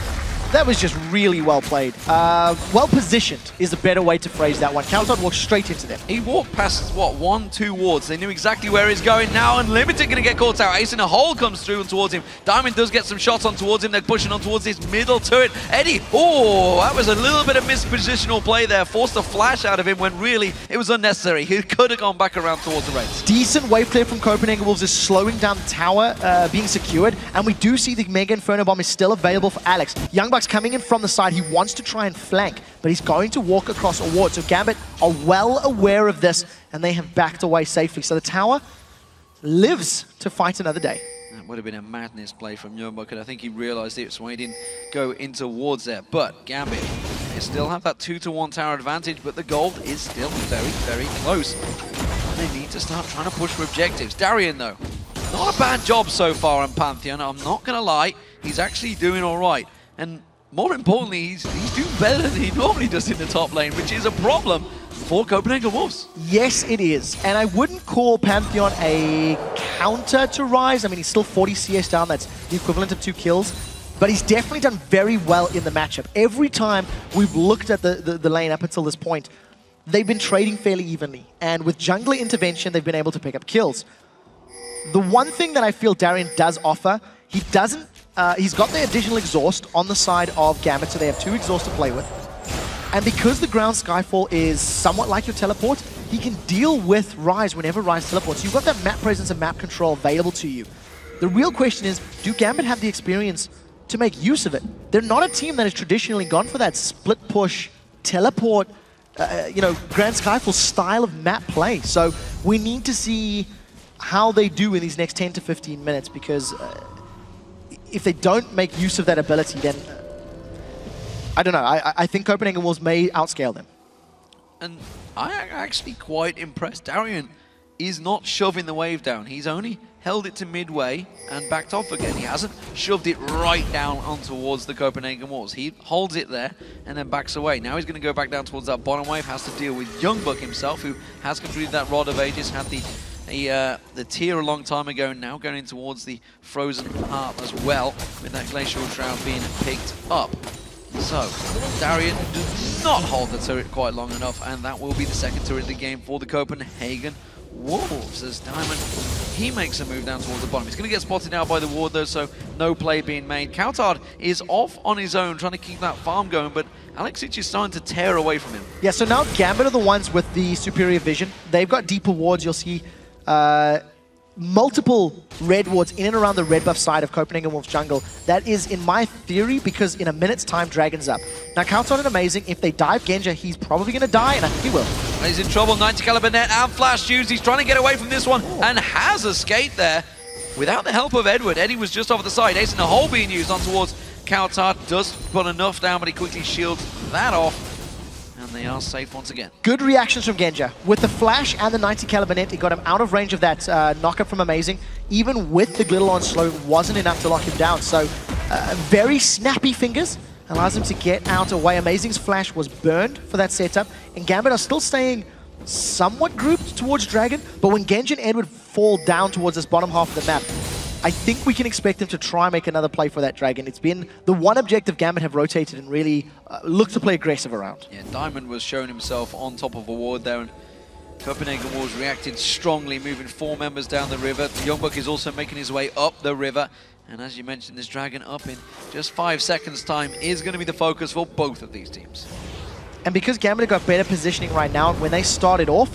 That was just really well played. Well positioned is a better way to phrase that one. cowTard walked straight into them. He walked past, what, 1-2 wards. They knew exactly where he's going now. Unlimited going to get caught out. Ace in a hole comes through and towards him. Diamond does get some shots on towards him. They're pushing on towards this middle turret. Eddie, oh, that was a little bit of mispositional play there. Forced a flash out of him when really it was unnecessary. He could have gone back around towards the Rays. Decent wave clear from Copenhagen Wolves is slowing down the tower being secured. And we do see the Mega Inferno Bomb is still available for Alex. YoungBuck's coming in from the side. He wants to try and flank, but he's going to walk across a ward. So Gambit are well aware of this, and they have backed away safely. So the tower lives to fight another day. That would have been a madness play from YoungBuck, and I think he realized it, so he didn't go into wards there. But Gambit, they still have that 2-to-1 tower advantage, but the gold is still very, very close. They need to start trying to push for objectives. Darien, though, not a bad job so far on Pantheon. I'm not going to lie. He's actually doing all right. And more importantly, he's doing better than he normally does in the top lane, which is a problem for Copenhagen Wolves. Yes, it is. And I wouldn't call Pantheon a counter to Ryze. I mean, he's still 40 CS down. That's the equivalent of 2 kills. But he's definitely done very well in the matchup. Every time we've looked at the lane up until this point, they've been trading fairly evenly. And with jungler intervention, they've been able to pick up kills. The one thing that I feel Darien does offer, he doesn't he's got the additional exhaust on the side of Gambit, so they have 2 exhausts to play with. And because the ground Skyfall is somewhat like your teleport, he can deal with Ryze whenever Ryze teleports. You've got that map presence and map control available to you. The real question is, do Gambit have the experience to make use of it? They're not a team that has traditionally gone for that split push, teleport, Grand Skyfall style of map play. So we need to see how they do in these next 10 to 15 minutes, because if they don't make use of that ability, then I don't know. I think Copenhagen Wolves may outscale them. And I'm actually quite impressed. Darien is not shoving the wave down. He's only held it to midway and backed off again. He hasn't shoved it right down on towards the Copenhagen Wolves. He holds it there and then backs away. Now he's going to go back down towards that bottom wave, has to deal with YoungBuck himself, who has completed that Rod of Ages, had the tier a long time ago, now going in towards the Frozen Heart as well, with that Glacial Shroud being picked up. So, Darien does not hold the turret quite long enough, and that will be the second turret of the game for the Copenhagen Wolves, as Diamond, he makes a move down towards the bottom. He's going to get spotted now by the ward though, so no play being made. cowTard is off on his own, trying to keep that farm going, but Aleksei is starting to tear away from him. Yeah, so now Gambit are the ones with the superior vision. They've got deeper wards. You'll see multiple red wards in and around the red buff side of Copenhagen Wolves jungle. That is, in my theory, because in a minute's time, Dragon's up. Now, cowTard and Amazing, if they dive Genja, he's probably going to die, and I think he will. He's in trouble, 90 caliber net and flash used. He's trying to get away from this one and has escaped there without the help of Eduard. Eddie was just off the side. Ace in the hole being used on towards cowTard. Does put enough down, but he quickly shields that off. And they are safe once again. Good reactions from Genja. With the flash and the 90 caliber net, it got him out of range of that knockup from Amazing. Even with the glitter on slow, wasn't enough to lock him down. So very snappy fingers. Allows him to get out away. Amazing's flash was burned for that setup. And Gambit are still staying somewhat grouped towards Dragon. But when Genja and Eduard fall down towards this bottom half of the map, I think we can expect him to try and make another play for that Dragon. It's been the one objective Gambit have rotated and really looked to play aggressive around. Yeah, Diamond was showing himself on top of a ward there, and Copenhagen Wolves reacted strongly, moving 4 members down the river. The YoungBuck is also making his way up the river. And as you mentioned, this Dragon up in just 5 seconds time is going to be the focus for both of these teams. And because Gambit have got better positioning right now, when they started off,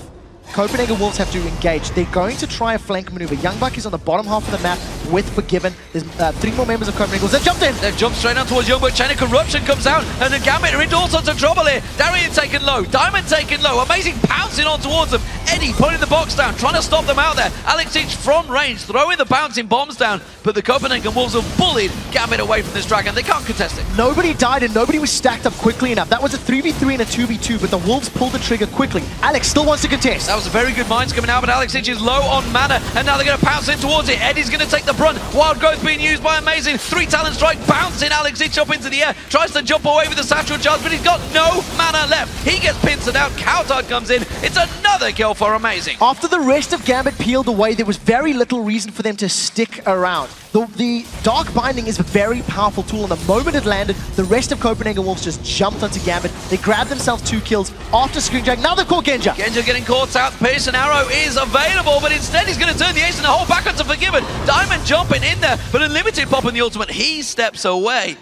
Copenhagen Wolves have to engage. They're going to try a flank maneuver. YoungBuck is on the bottom half of the map with Forgiven. There's 3 more members of Copenhagen Wolves. They've jumped in! They've jumped straight on towards YoungBuck. Chain of Corruption comes out, and then Gambit are into all sorts of trouble here. Darien taken low, Diamond taken low. Amazing pouncing on towards them. Eddie putting the box down, trying to stop them out there. Aleksei from range, throwing the bouncing bombs down, but the Copenhagen Wolves have bullied Gambit away from this Dragon. They can't contest it. Nobody died and nobody was stacked up quickly enough. That was a 3v3 and a 2v2, but the Wolves pulled the trigger quickly. Alex still wants to contest. That was a very good minds coming out, but Aleksei is low on mana, and now they're going to pounce in towards it. Eddie's going to take the brunt. Wild Growth being used by Amazing. 3 talent strike, bouncing Aleksei up into the air. Tries to jump away with the satchel charge, but he's got no mana left. He gets pincered out. cowTard comes in. It's another kill for Amazing. After the rest of Gambit peeled away, there was very little reason for them to stick around. The Dark Binding is a very powerful tool, and the moment it landed, the rest of Copenhagen Wolves just jumped onto Gambit. They grabbed themselves 2 kills after Screen Drag. Now they've caught Genja. Genja getting caught out. Pierce and Arrow is available, but instead he's going to turn the ace in the hole back onto Forgiven. Diamond jumping in there, but Unlimited popping the ultimate. He steps away.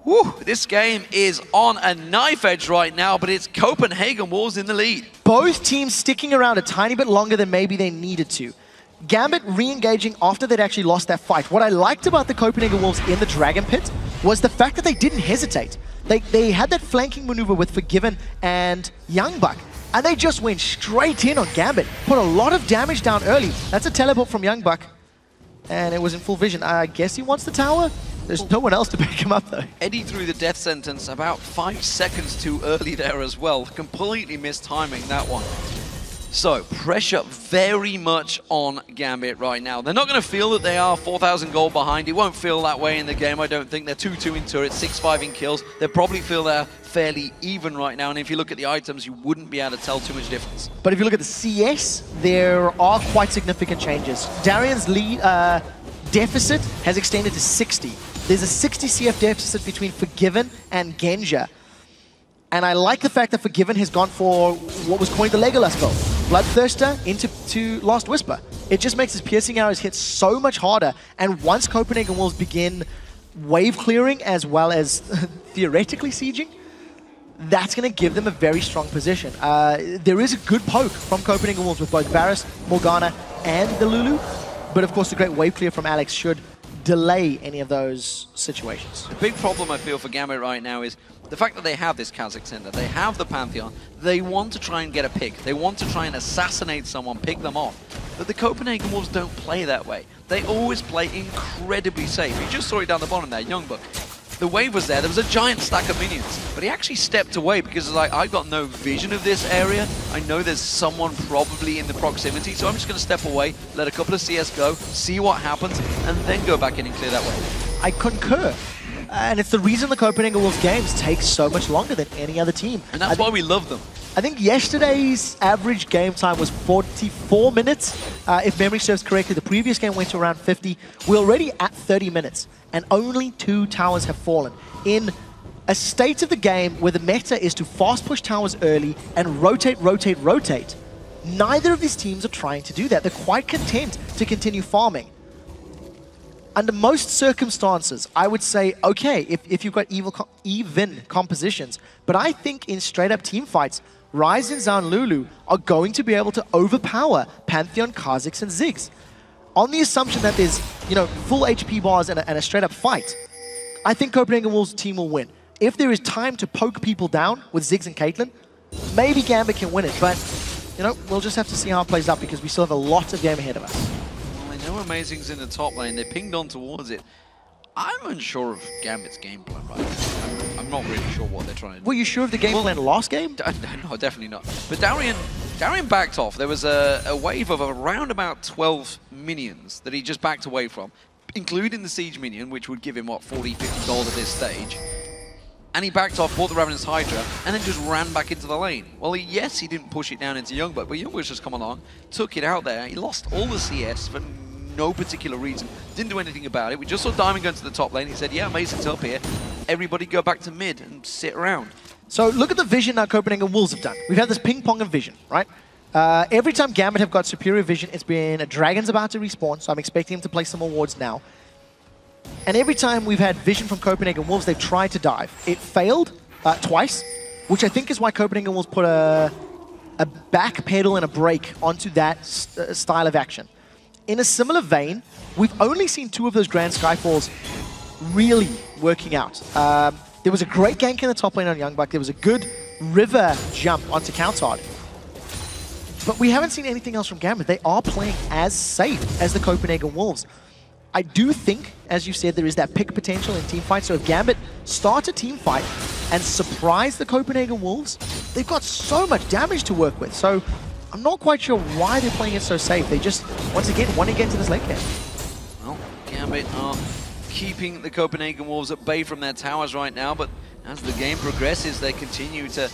Whew, this game is on a knife edge right now, but it's Copenhagen Wolves in the lead. Both teams sticking around a tiny bit longer than maybe they needed to. Gambit re-engaging after they'd actually lost that fight. What I liked about the Copenhagen Wolves in the Dragon Pit was the fact that they didn't hesitate. They had that flanking maneuver with Forgiven and YoungBuck, and they just went straight in on Gambit. Put a lot of damage down early. That's a teleport from YoungBuck, and it was in full vision. I guess he wants the tower. There's no one else to pick him up, though. Eddie threw the death sentence about 5 seconds too early there as well. Completely missed timing that one. So, pressure very much on Gambit right now. They're not going to feel that they are 4,000 gold behind. It won't feel that way in the game, I don't think. They're 2-2 in turrets, 6-5 in kills. They probably feel they're fairly even right now. And if you look at the items, you wouldn't be able to tell too much difference. But if you look at the CS, there are quite significant changes. Darien's lead deficit has extended to 60. There's a 60 CF deficit between Forgiven and Genja. And I like the fact that Forgiven has gone for what was coined the Legolas build. Bloodthirster into Last Whisper. It just makes his piercing arrows hit so much harder. And once Copenhagen Wolves begin wave clearing as well as theoretically sieging, that's going to give them a very strong position. There is a good poke from Copenhagen Wolves with both Varus, Morgana, and the Lulu. But of course, the great wave clear from Alex should delay any of those situations. The big problem I feel for Gambit right now is the fact that they have this Kha'Zix center, they have the Pantheon, they want to try and get a pick, they want to try and assassinate someone, pick them off. But the Copenhagen Wolves don't play that way. They always play incredibly safe. You just saw it down the bottom there, YoungBuck. The wave was there was a giant stack of minions, but he actually stepped away because it's like, I've got no vision of this area. I know there's someone probably in the proximity, so I'm just going to step away, let a couple of CS go, see what happens, and then go back in and clear that wave. I concur. And it's the reason the Copenhagen Wolves games take so much longer than any other team. And that's why we love them. I think yesterday's average game time was 44 minutes. If memory serves correctly, the previous game went to around 50. We're already at 30 minutes, and only 2 towers have fallen. In a state of the game where the meta is to fast push towers early and rotate, rotate, rotate, neither of these teams are trying to do that. They're quite content to continue farming. Under most circumstances, I would say, okay, if you've got even compositions, but I think in straight-up team fights, Ryze and Zhao and Lulu are going to be able to overpower Pantheon, Kha'Zix, and Ziggs. on the assumption that there's, you know, full HP bars and a straight-up fight, I think Copenhagen Wolves' team will win. If there is time to poke people down with Ziggs and Caitlyn, maybe Gambit can win it, but, you know, we'll just have to see how it plays out because we still have a lot of game ahead of us. Well, I know Amazing's in the top lane. They're pinged on towards it. I'm unsure of Gambit's game plan right now. I'm not really sure what they're trying to do. Were you sure of the game plan last game? No, definitely not. But Darien backed off. There was a wave of around about 12 minions that he just backed away from, including the Siege minion, which would give him, what, 40, 50 gold at this stage. And he backed off, bought the Ravenous Hydra, and then just ran back into the lane. Well, yes, he didn't push it down into YoungBuck, but YoungBuck's just come along, took it out there. He lost all the CS for no particular reason. Didn't do anything about it. We just saw Diamond go to the top lane. He said, yeah, Amazing's up here. Everybody go back to mid and sit around. So look at the vision that Copenhagen Wolves have done. We've had this ping-pong of vision, right? Every time Gambit have got superior vision, it's been a dragon's about to respawn, so I'm expecting him to place some more wards now. And every time we've had vision from Copenhagen Wolves, they've tried to dive. It failed twice, which I think is why Copenhagen Wolves put a back pedal and a brake onto that style of action. In a similar vein, we've only seen 2 of those Grand Skyfalls really working out. There was a great gank in the top lane on YoungBuck. There was a good river jump onto cowTard. But we haven't seen anything else from Gambit. They are playing as safe as the Copenhagen Wolves. I do think, as you said, there is that pick potential in teamfight. So if Gambit start a teamfight and surprise the Copenhagen Wolves, they've got so much damage to work with. So I'm not quite sure why they're playing it so safe. They just, once again, want to get into this late game. Well, Gambit are keeping the Copenhagen Wolves at bay from their towers right now, but as the game progresses, they continue to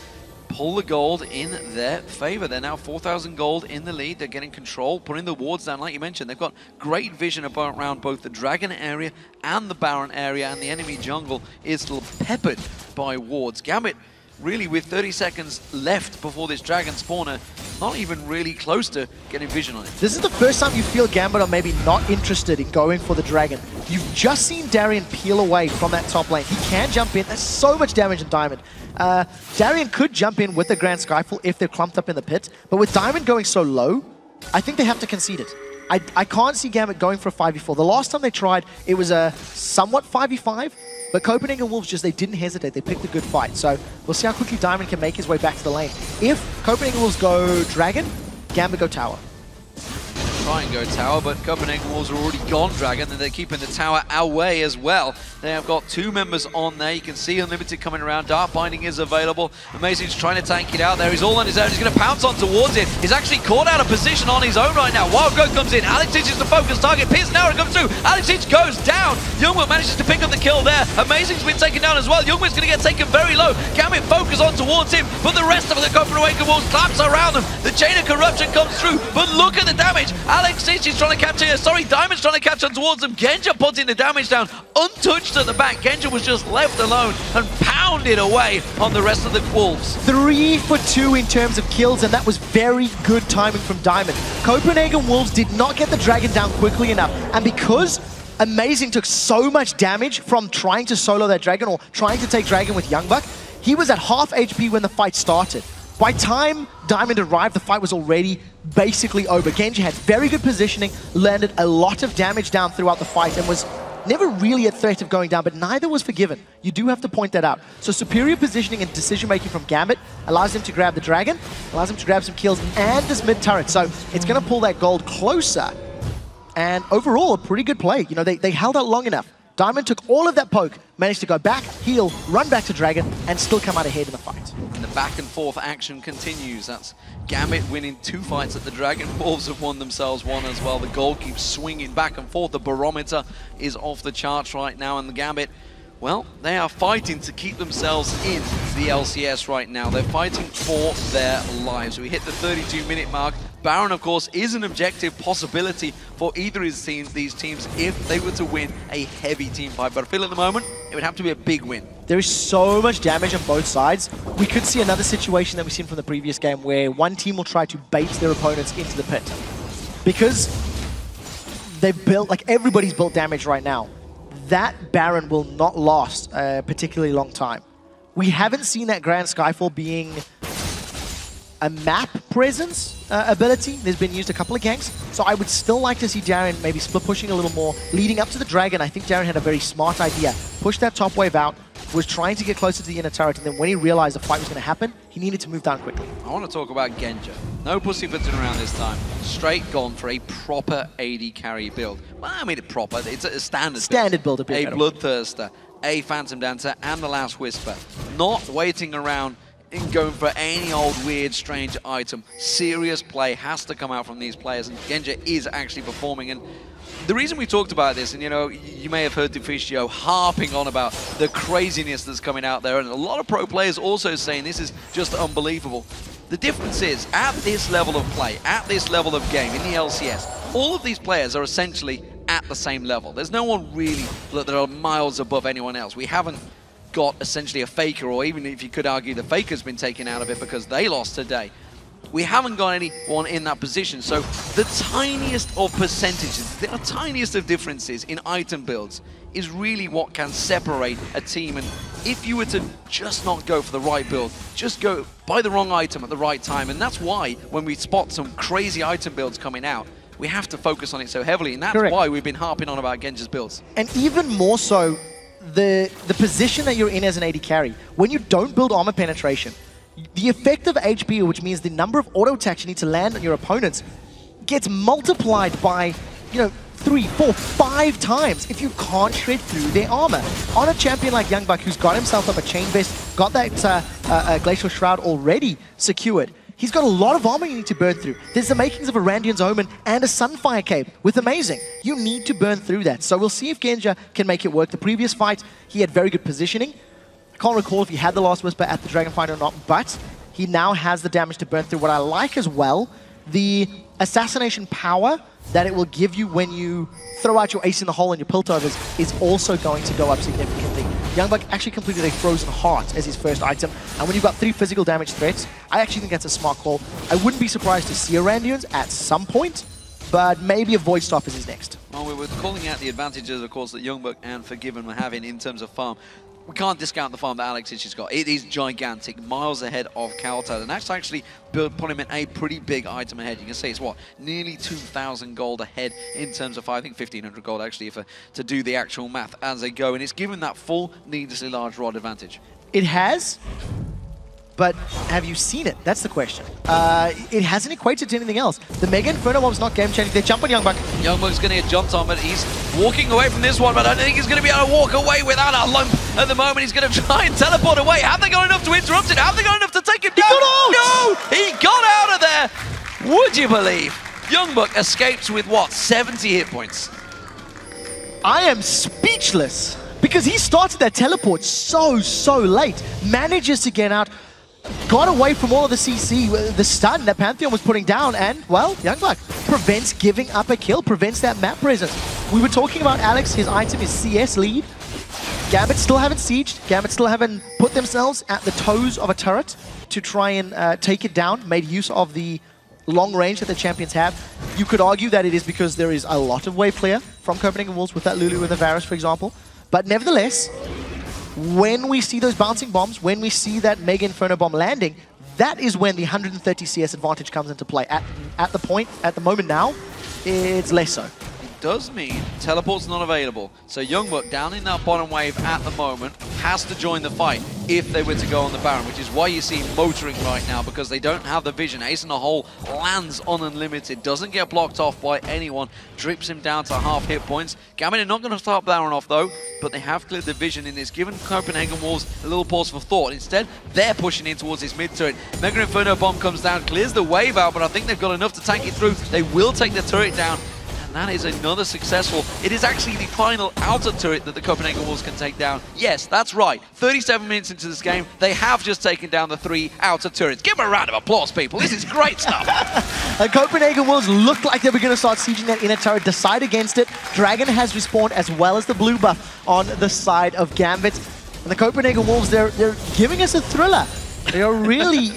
pull the gold in their favor. They're now 4,000 gold in the lead. They're getting control, putting the wards down. Like you mentioned, they've got great vision around both the Dragon area and the Baron area, and the enemy jungle is still peppered by wards. Gambit, really, with 30 seconds left before this Dragon spawner, not even really close to getting vision on it. This is the first time you feel Gambit are maybe not interested in going for the Dragon. You've just seen Darien peel away from that top lane. He can jump in. There's so much damage in Diamond. Darien could jump in with the Grand Skyfall if they're clumped up in the pit, but with Diamond going so low, I think they have to concede it. I can't see Gambit going for a 5v4. The last time they tried, it was a somewhat 5v5, but Copenhagen Wolves just, they didn't hesitate. They picked a good fight. So we'll see how quickly Diamond can make his way back to the lane. If Copenhagen Wolves go Dragon, Gambit go Tower. Try and go tower, but Copenhagen Wolves are already gone Dragon, and they're keeping the tower away as well. They have got 2 members on there. You can see Unlimited coming around. Dark Binding is available. Amazing's trying to tank it out there. He's all on his own. He's going to pounce on towards it. He's actually caught out of position on his own right now. Wild Growth comes in. Aleksei is the focus target. Pierce now comes through. Aleksei goes down. YoungBuck manages to pick up the kill there. Amazing's been taken down as well. YoungBuck's going to get taken very low. Gambit focus on towards him, but the rest of the Copenhagen Wolves collapse around them. The chain of corruption comes through, but look at the damage. Aleksei is trying to capture, Diamond's trying to capture towards them. Genja putting the damage down, untouched at the back. Genja was just left alone and pounded away on the rest of the Wolves. 3 for 2 in terms of kills, and that was very good timing from Diamond. Copenhagen Wolves did not get the Dragon down quickly enough, and because Amazing took so much damage from trying to solo that Dragon or trying to take Dragon with YoungBuck, he was at half HP when the fight started. By time Diamond arrived, the fight was already basically over. Genja had very good positioning, landed a lot of damage down throughout the fight, and was never really a threat of going down, but neither was forgiven. You do have to point that out. So superior positioning and decision-making from Gambit allows him to grab the Dragon, allows him to grab some kills and this mid-turret. So it's going to pull that gold closer. And overall, a pretty good play. You know, they held out long enough. Diamond took all of that poke, managed to go back, heal, run back to Dragon, and still come out ahead in the fight. And the back and forth action continues. That's Gambit winning 2 fights at the Dragon. Wolves have won themselves 1 as well. The gold keeps swinging back and forth. The barometer is off the charts right now, and the Gambit, well, they are fighting to keep themselves in the LCS right now. They're fighting for their lives. We hit the 32-minute mark. Baron, of course, is an objective possibility for either of these teams if they were to win a heavy team fight. But I feel at the moment, it would have to be a big win. There is so much damage on both sides. We could see another situation that we've seen from the previous game where one team will try to bait their opponents into the pit. Because they've built, like everybody's built damage right now. That Baron will not last a particularly long time. We haven't seen that Grand Skyfall being a map presence ability. There's been used a couple of ganks. So I would still like to see Darien maybe split pushing a little more. Leading up to the Dragon, I think Darien had a very smart idea. Push that top wave out, was trying to get closer to the inner turret, and then when he realized the fight was going to happen, he needed to move down quickly. I want to talk about Genja. No pussyfooting around this time. Straight gone for a proper AD carry build. Well, I mean it proper. It's a standard build. A Bloodthirster, a Phantom Dancer, and the Last Whisper. Not waiting around and going for any old weird strange item. Serious play has to come out from these players, and Genja is actually performing. And the reason we talked about this, and you know, you may have heard Deficio harping on about the craziness that's coming out there, and a lot of pro players also saying this is just unbelievable. The difference is, at this level of play, at this level of game in the LCS, all of these players are essentially at the same level. There's no one really that are miles above anyone else. We haven't got essentially a faker, or even if you could argue the faker's been taken out of it because they lost today. We haven't got anyone in that position, so the tiniest of percentages, the tiniest of differences in item builds is really what can separate a team. And if you were to just not go for the right build, just go buy the wrong item at the right time, and that's why when we spot some crazy item builds coming out, we have to focus on it so heavily, and that's why we've been harping on about Genja's builds. And even more so, the position that you're in as an AD carry, when you don't build armor penetration, the effective HP, which means the number of auto attacks you need to land on your opponents, gets multiplied by, 3, 4, 5 times if you can't shred through their armor. On a champion like YoungBuck, who's got himself up a chain vest, got that Glacial Shroud already secured, he's got a lot of armor you need to burn through. There's the makings of a Randian's Omen and a Sunfire Cape with Amazing. You need to burn through that. So we'll see if Genja can make it work. The previous fight, he had very good positioning. I can't recall if he had the Last Whisper at the Dragon fight or not, but he now has the damage to burn through. What I like as well, the assassination power that it will give you when you throw out your ace in the hole and your Piltovers is also going to go up significantly. YoungBuck actually completed a Frozen Heart as his first item, and when you've got 3 physical damage threats, I actually think that's a smart call. I wouldn't be surprised to see a Randians at some point, but maybe a Void Staff is his next. Well, we were calling out the advantages, of course, that YoungBuck and Forgiven were having in terms of farm. We can't discount the farm that Aleksei has got. It is gigantic, miles ahead of cowTard, and that's actually put him in a pretty big item ahead. You can see it's what, nearly 2,000 gold ahead in terms of, I think 1,500 gold actually to do the actual math as they go, and it's given that full needlessly large rod advantage. It has, but have you seen it? That's the question. It hasn't equated to anything else. The Mega Inferno Mob's not game-changing. They jump on YoungBuck. YoungBuck's going to get jumped on, but he's walking away from this one, but I don't think he's going to be able to walk away without a lump at the moment. He's going to try and teleport away. Have they got enough to interrupt it? Have they got enough to take him down? No! He got out of there! Would you believe? YoungBuck escapes with, what, 70 hit points? I am speechless, because he started that teleport so late. Manages to get out, got away from all of the CC, the stun that Pantheon was putting down, and, well, YoungBuck prevents giving up a kill, prevents that map presence. We were talking about Alex, his item is CS lead. Gambit still haven't sieged, Gambit still haven't put themselves at the toes of a turret to try and take it down, made use of the long range that the champions have. You could argue that it is because there is a lot of wave clear from Copenhagen Wolves with that Lulu and the Varus, for example. But nevertheless, when we see those bouncing bombs, when we see that Mega Inferno Bomb landing, that is when the 130 CS advantage comes into play. At the moment now, it's less so. It does mean teleport's not available. So YoungBuck down in that bottom wave at the moment has to join the fight if they were to go on the Baron, which is why you see motoring right now, because they don't have the vision. Ace in the hole lands on Unlimited, doesn't get blocked off by anyone, drips him down to half hit points. Gambit are not going to start Baron off though, but they have cleared the vision in this, given Copenhagen Wolves a little pause for thought. Instead, they're pushing in towards this mid turret. Mega Inferno Bomb comes down, clears the wave out, but I think they've got enough to tank it through. They will take the turret down. That is another successful. It is actually the final outer turret that the Copenhagen Wolves can take down. Yes, that's right. 37 minutes into this game, they have just taken down the 3 outer turrets. Give them a round of applause, people. This is great stuff. The Copenhagen Wolves looked like they were going to start sieging that inner turret, decide against it. Dragon has respawned, as well as the blue buff on the side of Gambit. And the Copenhagen Wolves, they're giving us a thriller. They are really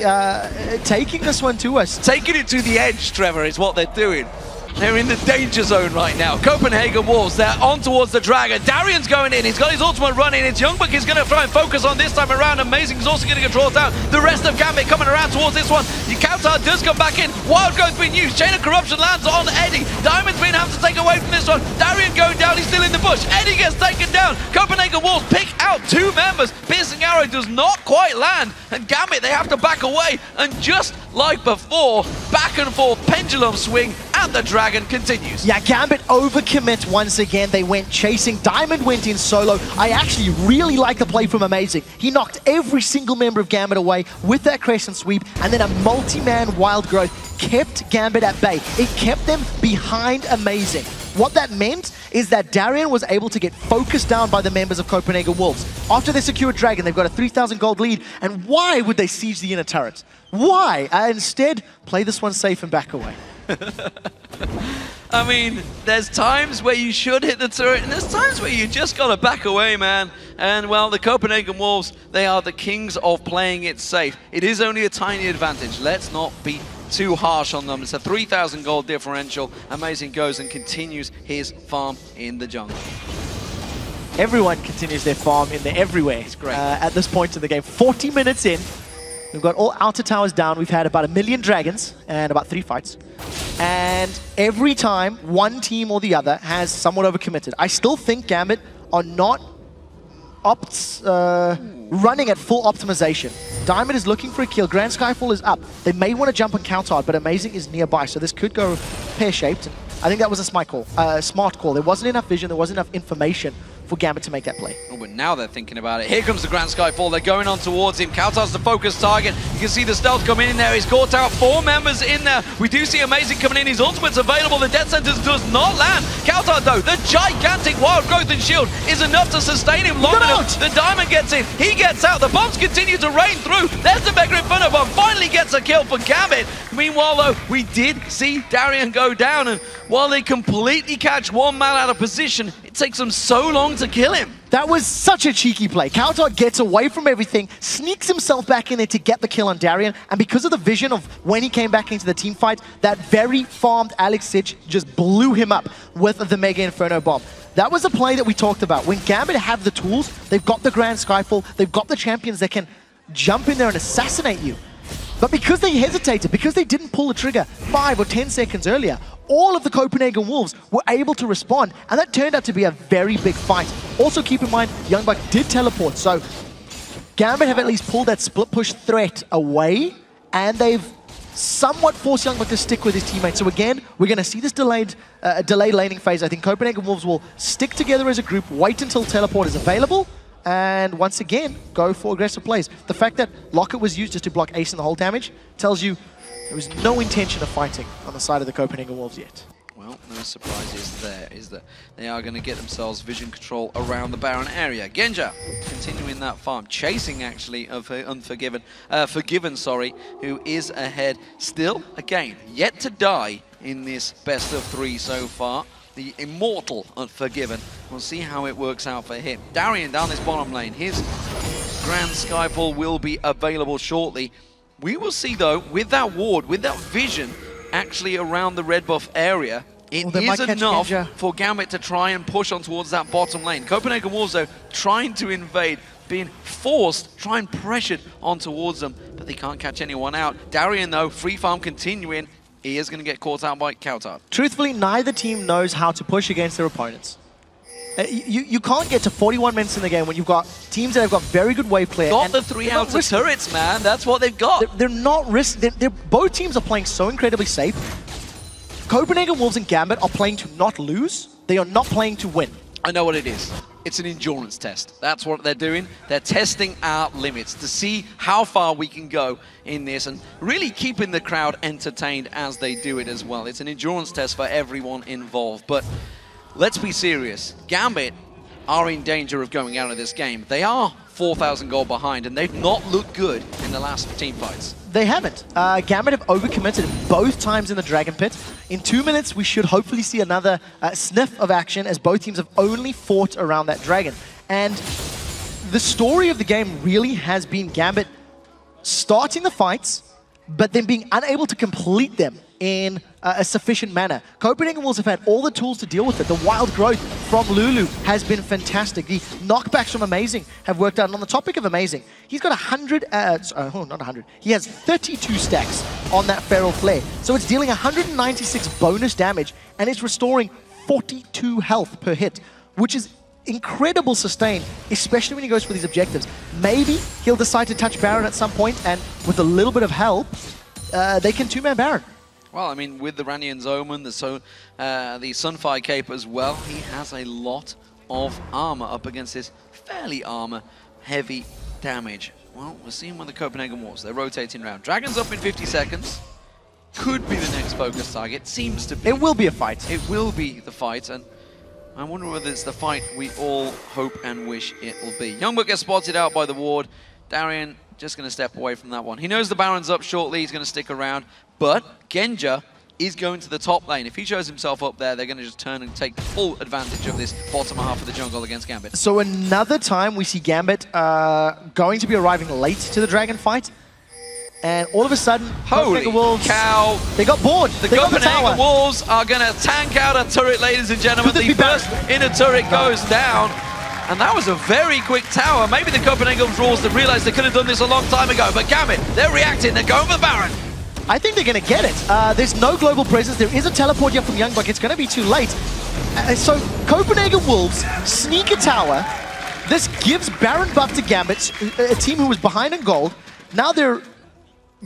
taking this one to us. Taking it to the edge, Trevor, is what they're doing. They're in the danger zone right now. Copenhagen Wolves, they're on towards the Dragon. Darien's going in. He's got his ultimate running. It's YoungBuck is going to try and focus on this time around. Amazing is also going to get drawn down. The rest of Gambit coming around towards this one. You cowTard cowTard does come back in. Wild Growth being used. Chain of Corruption lands on Eddie. Diamond's been having to take away from this one. Darien going down. He's still in the bush. Eddie gets taken down. Copenhagen Wolves pick out 2 members. Piercing Arrow does not quite land. And Gambit, they have to back away. And just like before, back and forth pendulum swing. And the Dragon continues. Yeah, Gambit overcommit once again. They went chasing. Diamond went in solo. I actually really like the play from Amazing. He knocked every single member of Gambit away with that crescent sweep, and then a multi-man Wild Growth kept Gambit at bay. It kept them behind Amazing. What that meant is that Darien was able to get focused down by the members of Copenhagen Wolves. After they secured Dragon, they've got a 3,000 gold lead, and why would they siege the inner turret? Why? Instead, play this one safe and back away. I mean, there's times where you should hit the turret, and there's times where you just gotta back away, man. And, well, the Copenhagen Wolves, they are the kings of playing it safe. It is only a tiny advantage. Let's not be too harsh on them. It's a 3,000 gold differential. Amazing goes and continues his farm in the jungle. Everyone continues their farm in the everywhere. It's great. At this point in the game. 40 minutes in. We've got all outer towers down. We've had about 1 million dragons and about 3 fights. And every time, one team or the other has somewhat overcommitted. I still think Gambit are not running at full optimization. Diamond is looking for a kill. Grand Skyfall is up. They may want to jump on cowTard, but Amazing is nearby. So this could go pear-shaped. I think that was a smart call. There wasn't enough vision. There wasn't enough information for Gambit to make that play. Oh, but now they're thinking about it. Here comes the Grand Skyfall. They're going on towards him. cowTard's the focus target. You can see the stealth coming in there. He's caught out 4 members in there. We do see Amazing coming in. His ultimate's available. The death sentence does not land. cowTard, though, the gigantic Wild Growth and shield is enough to sustain him long enough. The Diamond gets in. He gets out. The bombs continue to rain through. There's the Mega Inferno Bomb. Finally gets a kill for Gambit. Meanwhile, though, we did see Darien go down. And while they completely catch one man out of position, it takes them so long to kill him. That was such a cheeky play. cowTard gets away from everything, sneaks himself back in there to get the kill on Darien, and because of the vision of when he came back into the team fight, that very farmed Aleksei just blew him up with the Mega Inferno Bomb. That was a play that we talked about. When Gambit have the tools, they've got the Grand Skyfall, they've got the champions that can jump in there and assassinate you. But because they hesitated, because they didn't pull the trigger 5 or 10 seconds earlier, all of the Copenhagen Wolves were able to respond, and that turned out to be a very big fight. Also keep in mind, YoungBuck did teleport, so Gambit have at least pulled that split push threat away, and they've somewhat forced YoungBuck to stick with his teammates. So again, we're going to see this delayed laning phase. I think Copenhagen Wolves will stick together as a group, wait until teleport is available, and once again, go for aggressive plays. The fact that Locket was used just to block Ace and the whole damage tells you there was no intention of fighting on the side of the Copenhagen Wolves yet. Well, no surprises there, is that they are going to get themselves vision control around the Baron area. Genja continuing that farm, chasing actually of Forgiven, who is ahead. Still, again, yet to die in this best of 3 so far. The immortal Unforgiven. We'll see how it works out for him. Darien down this bottom lane. His Grand Skyfall will be available shortly. We will see, though, with that ward, with that vision actually around the red buff area, it is enough for Gambit to try and push on towards that bottom lane. Copenhagen Wolves, though, trying to invade, being forced, trying pressured on towards them, but they can't catch anyone out. Darien, though, free farm continuing. He is going to get caught out by cowTard. Truthfully, neither team knows how to push against their opponents. You can't get to 41 minutes in the game when you've got teams that have got very good wave play. Got the 3 outer turrets, man. That's what they've got. They're not risky. Both teams are playing so incredibly safe. Copenhagen Wolves and Gambit are playing to not lose. They are not playing to win. I know what it is. It's an endurance test. That's what they're doing. They're testing our limits to see how far we can go in this and really keeping the crowd entertained as they do it as well. It's an endurance test for everyone involved. But let's be serious. Gambit are in danger of going out of this game. They are 4,000 gold behind, and they've not looked good in the last team fights. They haven't. Gambit have overcommitted both times in the Dragon Pit. In 2 minutes, we should hopefully see another sniff of action as both teams have only fought around that Dragon. And the story of the game really has been Gambit starting the fights but then being unable to complete them in a sufficient manner. Copenhagen Wolves have had all the tools to deal with it. The wild growth from Lulu has been fantastic. The knockbacks from Amazing have worked out. And on the topic of Amazing, he's got 100, not 100, he has 32 stacks on that Feral Flare. So it's dealing 196 bonus damage, and it's restoring 42 health per hit, which is incredible sustain, especially when he goes for these objectives. Maybe he'll decide to touch Baron at some point, and with a little bit of help, they can two-man Baron. Well, I mean, with the Ranyan's Omen, the Sunfire Cape as well, he has a lot of armor up against this fairly armor-heavy damage. Well, we're seeing when the Copenhagen Wolves, they're rotating around. Dragon's up in 50 seconds. Could be the next focus target. Seems to be. It will be a fight. It will be the fight, and I wonder whether it's the fight we all hope and wish it will be. YoungBuck gets spotted out by the ward. Darien just going to step away from that one. He knows the Baron's up shortly. He's going to stick around. But Genja is going to the top lane. If he shows himself up there, they're going to just turn and take full advantage of this bottom half of the jungle against Gambit. So another time we see Gambit going to be arriving late to the Dragon fight. And all of a sudden, holy Wolves, cow! They got bored. The Copenhagen Wolves are going to tank out a turret, ladies and gentlemen. The first inner turret goes down. And that was a very quick tower. Maybe the Copenhagen Wolves have realized they could have done this a long time ago. But Gambit, they're reacting. They're going for the Baron. I think they're going to get it. There's no global presence. There is a teleport here from YoungBuck. It's going to be too late. So Copenhagen Wolves sneak a tower. This gives Baron buff to Gambit, a team who was behind in gold. Now they're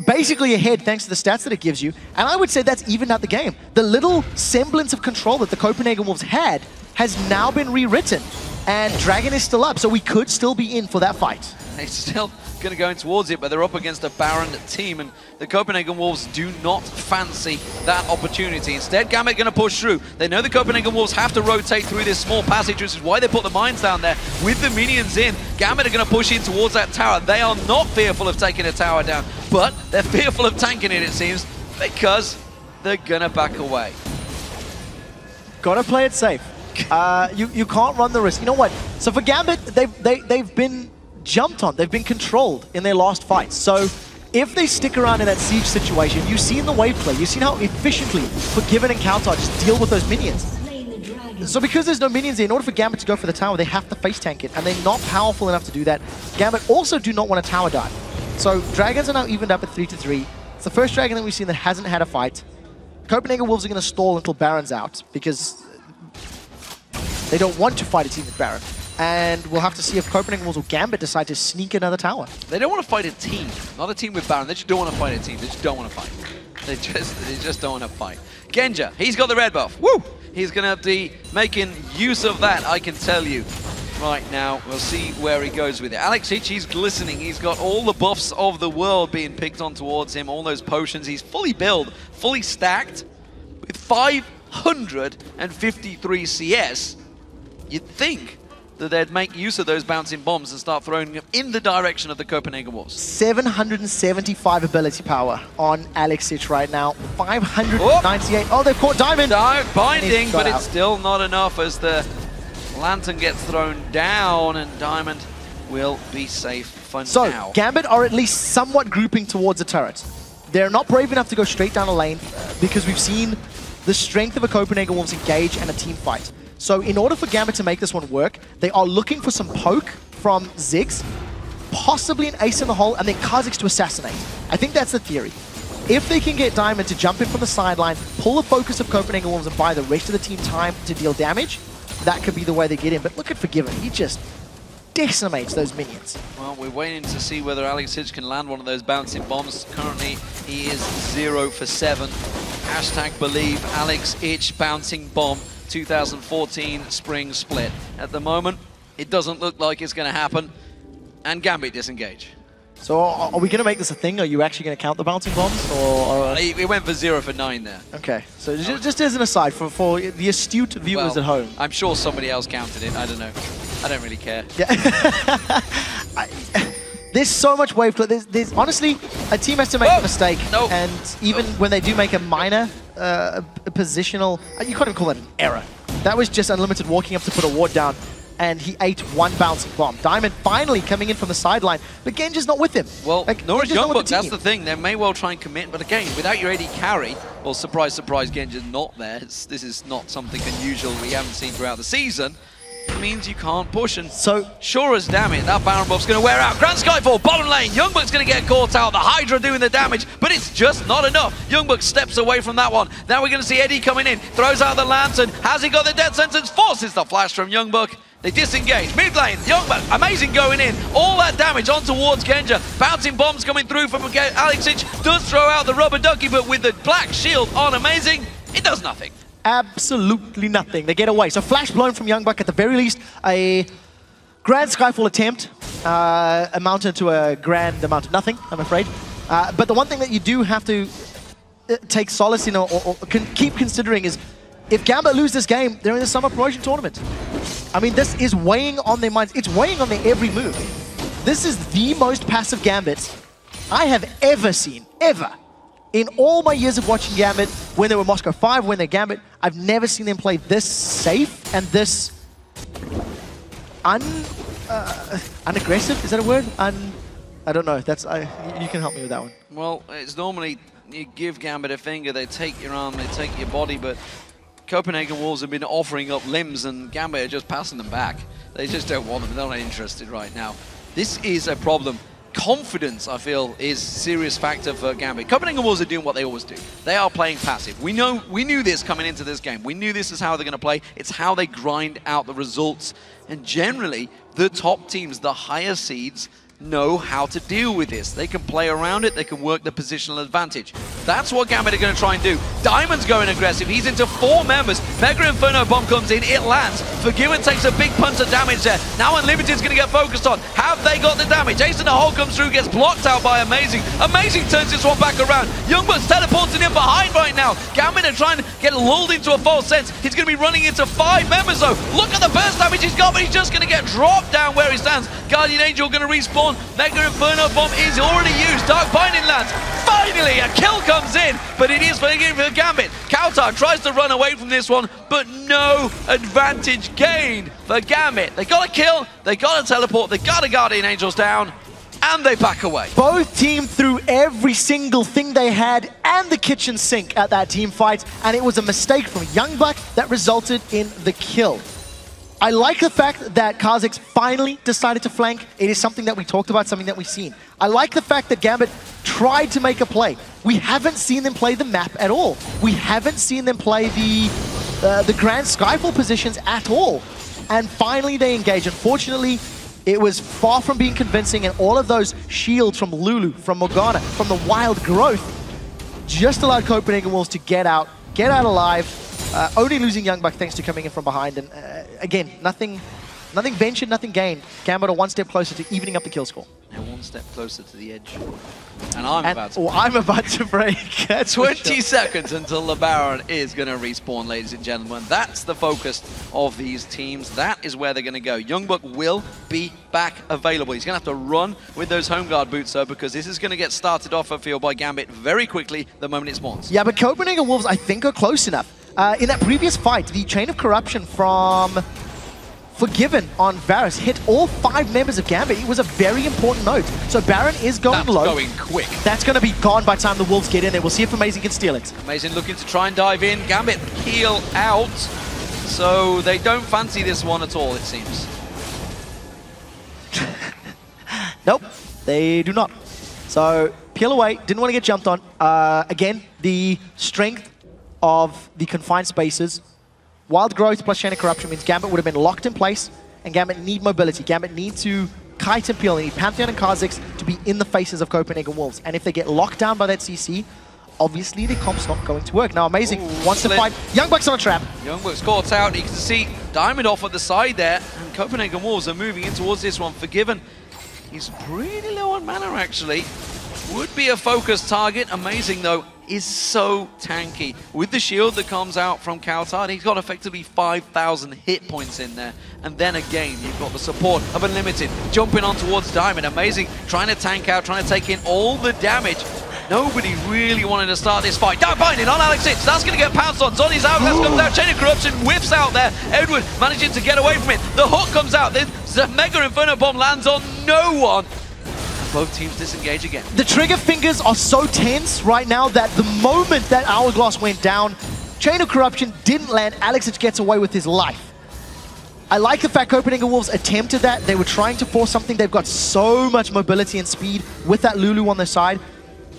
basically ahead thanks to the stats that it gives you. And I would say that's evened out the game. The little semblance of control that the Copenhagen Wolves had has now been rewritten. And Dragon is still up, so we could still be in for that fight. They're still going to go in towards it, but they're up against a Baron team, and the Copenhagen Wolves do not fancy that opportunity. Instead, Gambit going to push through. They know the Copenhagen Wolves have to rotate through this small passage, which is why they put the mines down there with the minions in. Gambit are going to push in towards that tower. They are not fearful of taking a tower down, but they're fearful of tanking it seems, because they're going to back away. Gotta play it safe. You can't run the risk. You know what? So for Gambit, they've been jumped on. They've been controlled in their last fights. So if they stick around in that siege situation, you've seen the wave play. You've seen how efficiently Forgiven and cowTard just deal with those minions. So because there's no minions there, in order for Gambit to go for the tower, they have to face tank it, and they're not powerful enough to do that. Gambit also do not want a tower dive. So Dragons are now evened up at 3-3. It's the first Dragon that we've seen that hasn't had a fight. Copenhagen Wolves are going to stall until Baron's out, because they don't want to fight a team with Baron. And we'll have to see if Copenhagen Wolves or Gambit decide to sneak another tower. They don't want to fight a team, not a team with Baron. They just don't want to fight a team. They just don't want to fight. They just don't want to fight. Genja, he's got the red buff. Woo! He's going to be making use of that, I can tell you. Right now, we'll see where he goes with it. Aleksei, he's glistening. He's got all the buffs of the world being picked on towards him, all those potions. He's fully built, fully stacked, with 553 CS. You'd think that they'd make use of those bouncing bombs and start throwing them in the direction of the Copenhagen Wolves. 775 ability power on Aleksei right now. 598. Oh, they've caught Diamond. Binding, but it's still not enough as the lantern gets thrown down, and Diamond will be safe for now. So, Gambit are at least somewhat grouping towards a turret. They're not brave enough to go straight down a lane because we've seen the strength of a Copenhagen Wolves engage and a team fight. So in order for Gambit to make this one work, they are looking for some poke from Ziggs, possibly an ace in the hole, and then Kha'Zix to assassinate. I think that's the theory. If they can get Diamond to jump in from the sideline, pull the focus of Copenhagen Wolves and buy the rest of the team time to deal damage, that could be the way they get in. But look at Forgiven. He just decimates those minions. Well, we're waiting to see whether Aleksei can land one of those bouncing bombs. Currently, he is 0 for 7. Hashtag believe Aleksei bouncing bomb. 2014 spring split. At the moment, it doesn't look like it's going to happen, and Gambit disengage. So are we going to make this a thing? Are you actually going to count the bouncing bombs? Or It went for 0 for 9 there. Okay, so just as an aside for the astute viewers at home. I'm sure somebody else counted it. I don't know. I don't really care. Yeah. There's so much wave play. There's honestly, a team has to make a mistake, and even when they do make a minor positional, you can't even call that an error. That was just Unlimited walking up to put a ward down. and he ate one bouncing bomb. Diamond finally coming in from the sideline, but Genja's not with him. Well, nor is YoungBuck, that's the the thing. They may well try and commit, but again, without your AD carry, well, surprise, surprise, Genja's not there. This is not something unusual we haven't seen throughout the season. It means you can't push, and so sure as damn it, that Baron buff's going to wear out. Grand Skyfall, bottom lane, YoungBuck's going to get caught out, the Hydra doing the damage, but it's just not enough. YoungBuck steps away from that one. Now we're going to see Eddie coming in, throws out the Lantern, has he got the death sentence, forces the flash from YoungBuck. They disengage, mid lane, YoungBuck, amazing going in, all that damage on towards Genja, bouncing bombs coming through from Aleksei, does throw out the rubber ducky, but with the black shield on amazing, it does nothing. Absolutely nothing. They get away. So flash blown from YoungBuck, at the very least, a grand Skyfall attempt amounted to a grand amount of nothing, I'm afraid. But the one thing that you do have to take solace in or keep considering is if Gambit lose this game, they're in the summer promotion tournament. I mean, this is weighing on their minds. It's weighing on their every move. This is the most passive Gambit I have ever seen, ever. In all my years of watching Gambit, when they were Moscow 5, when they're Gambit, I've never seen them play this safe and this unaggressive. Is that a word? I don't know. That's you can help me with that one. Well, it's normally you give Gambit a finger, they take your arm, they take your body, but Copenhagen Wolves have been offering up limbs and Gambit are just passing them back. They just don't want them. They're not interested right now. This is a problem. Confidence, I feel, is a serious factor for Gambit. Copenhagen Wolves are doing what they always do. They are playing passive. We knew this coming into this game. We knew this is how they're going to play. It's how they grind out the results. And generally, the top teams, the higher seeds, know how to deal with this. They can play around it, they can work the positional advantage. That's what Gambit are going to try and do. Diamond's going aggressive, he's into 4 members. Mega Inferno Bomb comes in, it lands. Forgiven takes a big punch of damage there. Now Unlimited's going to get focused on. Have they got the damage? Ace in the hole comes through, gets blocked out by Amazing. Amazing turns this one back around. YoungBuck's teleporting in behind right now. Gambit are trying to get lulled into a false sense. He's going to be running into 5 members though. Look at the burst damage he's got, but he's just going to get dropped down where he stands. Guardian Angel going to respawn. Mega Inferno Bomb is already used. Dark Binding lands. Finally, a kill comes in, but it is for Gambit. cowTard tries to run away from this one, but no advantage gained for Gambit. They got a kill, they got a teleport, they got a Guardian Angels down, and they back away. Both teams threw every single thing they had and the kitchen sink at that team fight, and it was a mistake from YoungBuck that resulted in the kill. I like the fact that Kha'Zix finally decided to flank. It is something that we talked about, something that we've seen. I like the fact that Gambit tried to make a play. We haven't seen them play the map at all. We haven't seen them play the Grand Skyfall positions at all. And finally they engage. Unfortunately, it was far from being convincing, and all of those shields from Lulu, from Morgana, from the Wild Growth just allowed Copenhagen Wolves to get out alive. Only losing YoungBuck thanks to coming in from behind, and again, nothing ventured, nothing gained. Gambit are one step closer to evening up the kill score. And one step closer to the edge. And I'm about to break. 20 seconds until the Baron is going to respawn, ladies and gentlemen. That's the focus of these teams. That is where they're going to go. YoungBuck will be back available. He's going to have to run with those home guard boots, though, because this is going to get started off a field by Gambit very quickly the moment it spawns. Yeah, but Copenhagen Wolves, I think, are close enough. In that previous fight, the Chain of Corruption from Forgiven on Varus hit all 5 members of Gambit. It was a very important note. So Baron is going low. That's going quick. That's going to be gone by the time the Wolves get in there. We'll see if Amazing can steal it. Amazing looking to try and dive in. Gambit peel out. So they don't fancy this one at all, it seems. Nope, they do not. So peel away. Didn't want to get jumped on. Again, the strength of the confined spaces. Wild Growth plus Chain of Corruption means Gambit would have been locked in place, and Gambit need mobility. Gambit need to kite and peel. They need Pantheon and Kha'Zix to be in the faces of Copenhagen Wolves. And if they get locked down by that CC, obviously the comp's not going to work. Now Amazing wants to fight. YoungBuck's on a trap. YoungBuck's caught out. You can see Diamond off at the side there, and Copenhagen Wolves are moving in towards this one. Forgiven. He's pretty low on mana, actually. Would be a focused target. Amazing, though, is so tanky. With the shield that comes out from cowTard, he's got effectively 5,000 hit points in there. And then again, you've got the support of Unlimited jumping on towards Diamond. Amazing, trying to tank out, trying to take in all the damage. Nobody really wanted to start this fight. Dark Binding on Aleksei. That's going to get pounced on. Zony's Hourglass comes out. Chain of Corruption whiffs out there. Eduard managing to get away from it. The hook comes out. The Mega Inferno Bomb lands on no one. Both teams disengage again. The trigger fingers are so tense right now that the moment that Hourglass went down, Chain of Corruption didn't land. Aleksei gets away with his life. I like the fact Copenhagen Wolves attempted that. They were trying to force something. They've got so much mobility and speed with that Lulu on their side.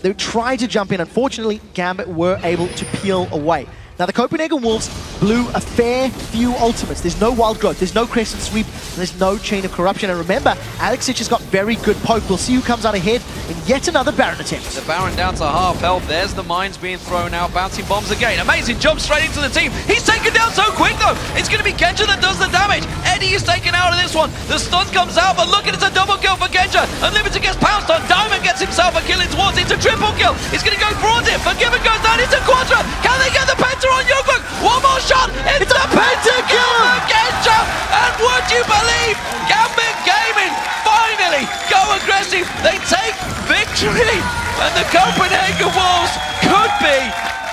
They tried to jump in. Unfortunately, Gambit were able to peel away. Now, the Copenhagen Wolves blew a fair few ultimates. There's no Wild Growth, there's no Crescent Sweep, there's no Chain of Corruption. And remember, Aleksei has got very good poke. We'll see who comes out ahead in yet another Baron attempt. The Baron down to half health. There's the mines being thrown out, bouncing bombs again. Amazing jump straight into the team. He's taken down so quick, though. It's going to be Genja that does the damage. Eddie is taken out of this one. The stun comes out, but look at it, it's a double kill for Genja. Unlimited gets pounced on. Diamond gets himself a kill in towards it. It's a triple kill. He's going to go towards it. Forgiven goes down into Quadra. Can they get the Petar on YoungBuck? One more shot. It's a pentakill for Genja. And would you believe Gambit Gaming finally go aggressive. They take victory. And the Copenhagen Wolves could be,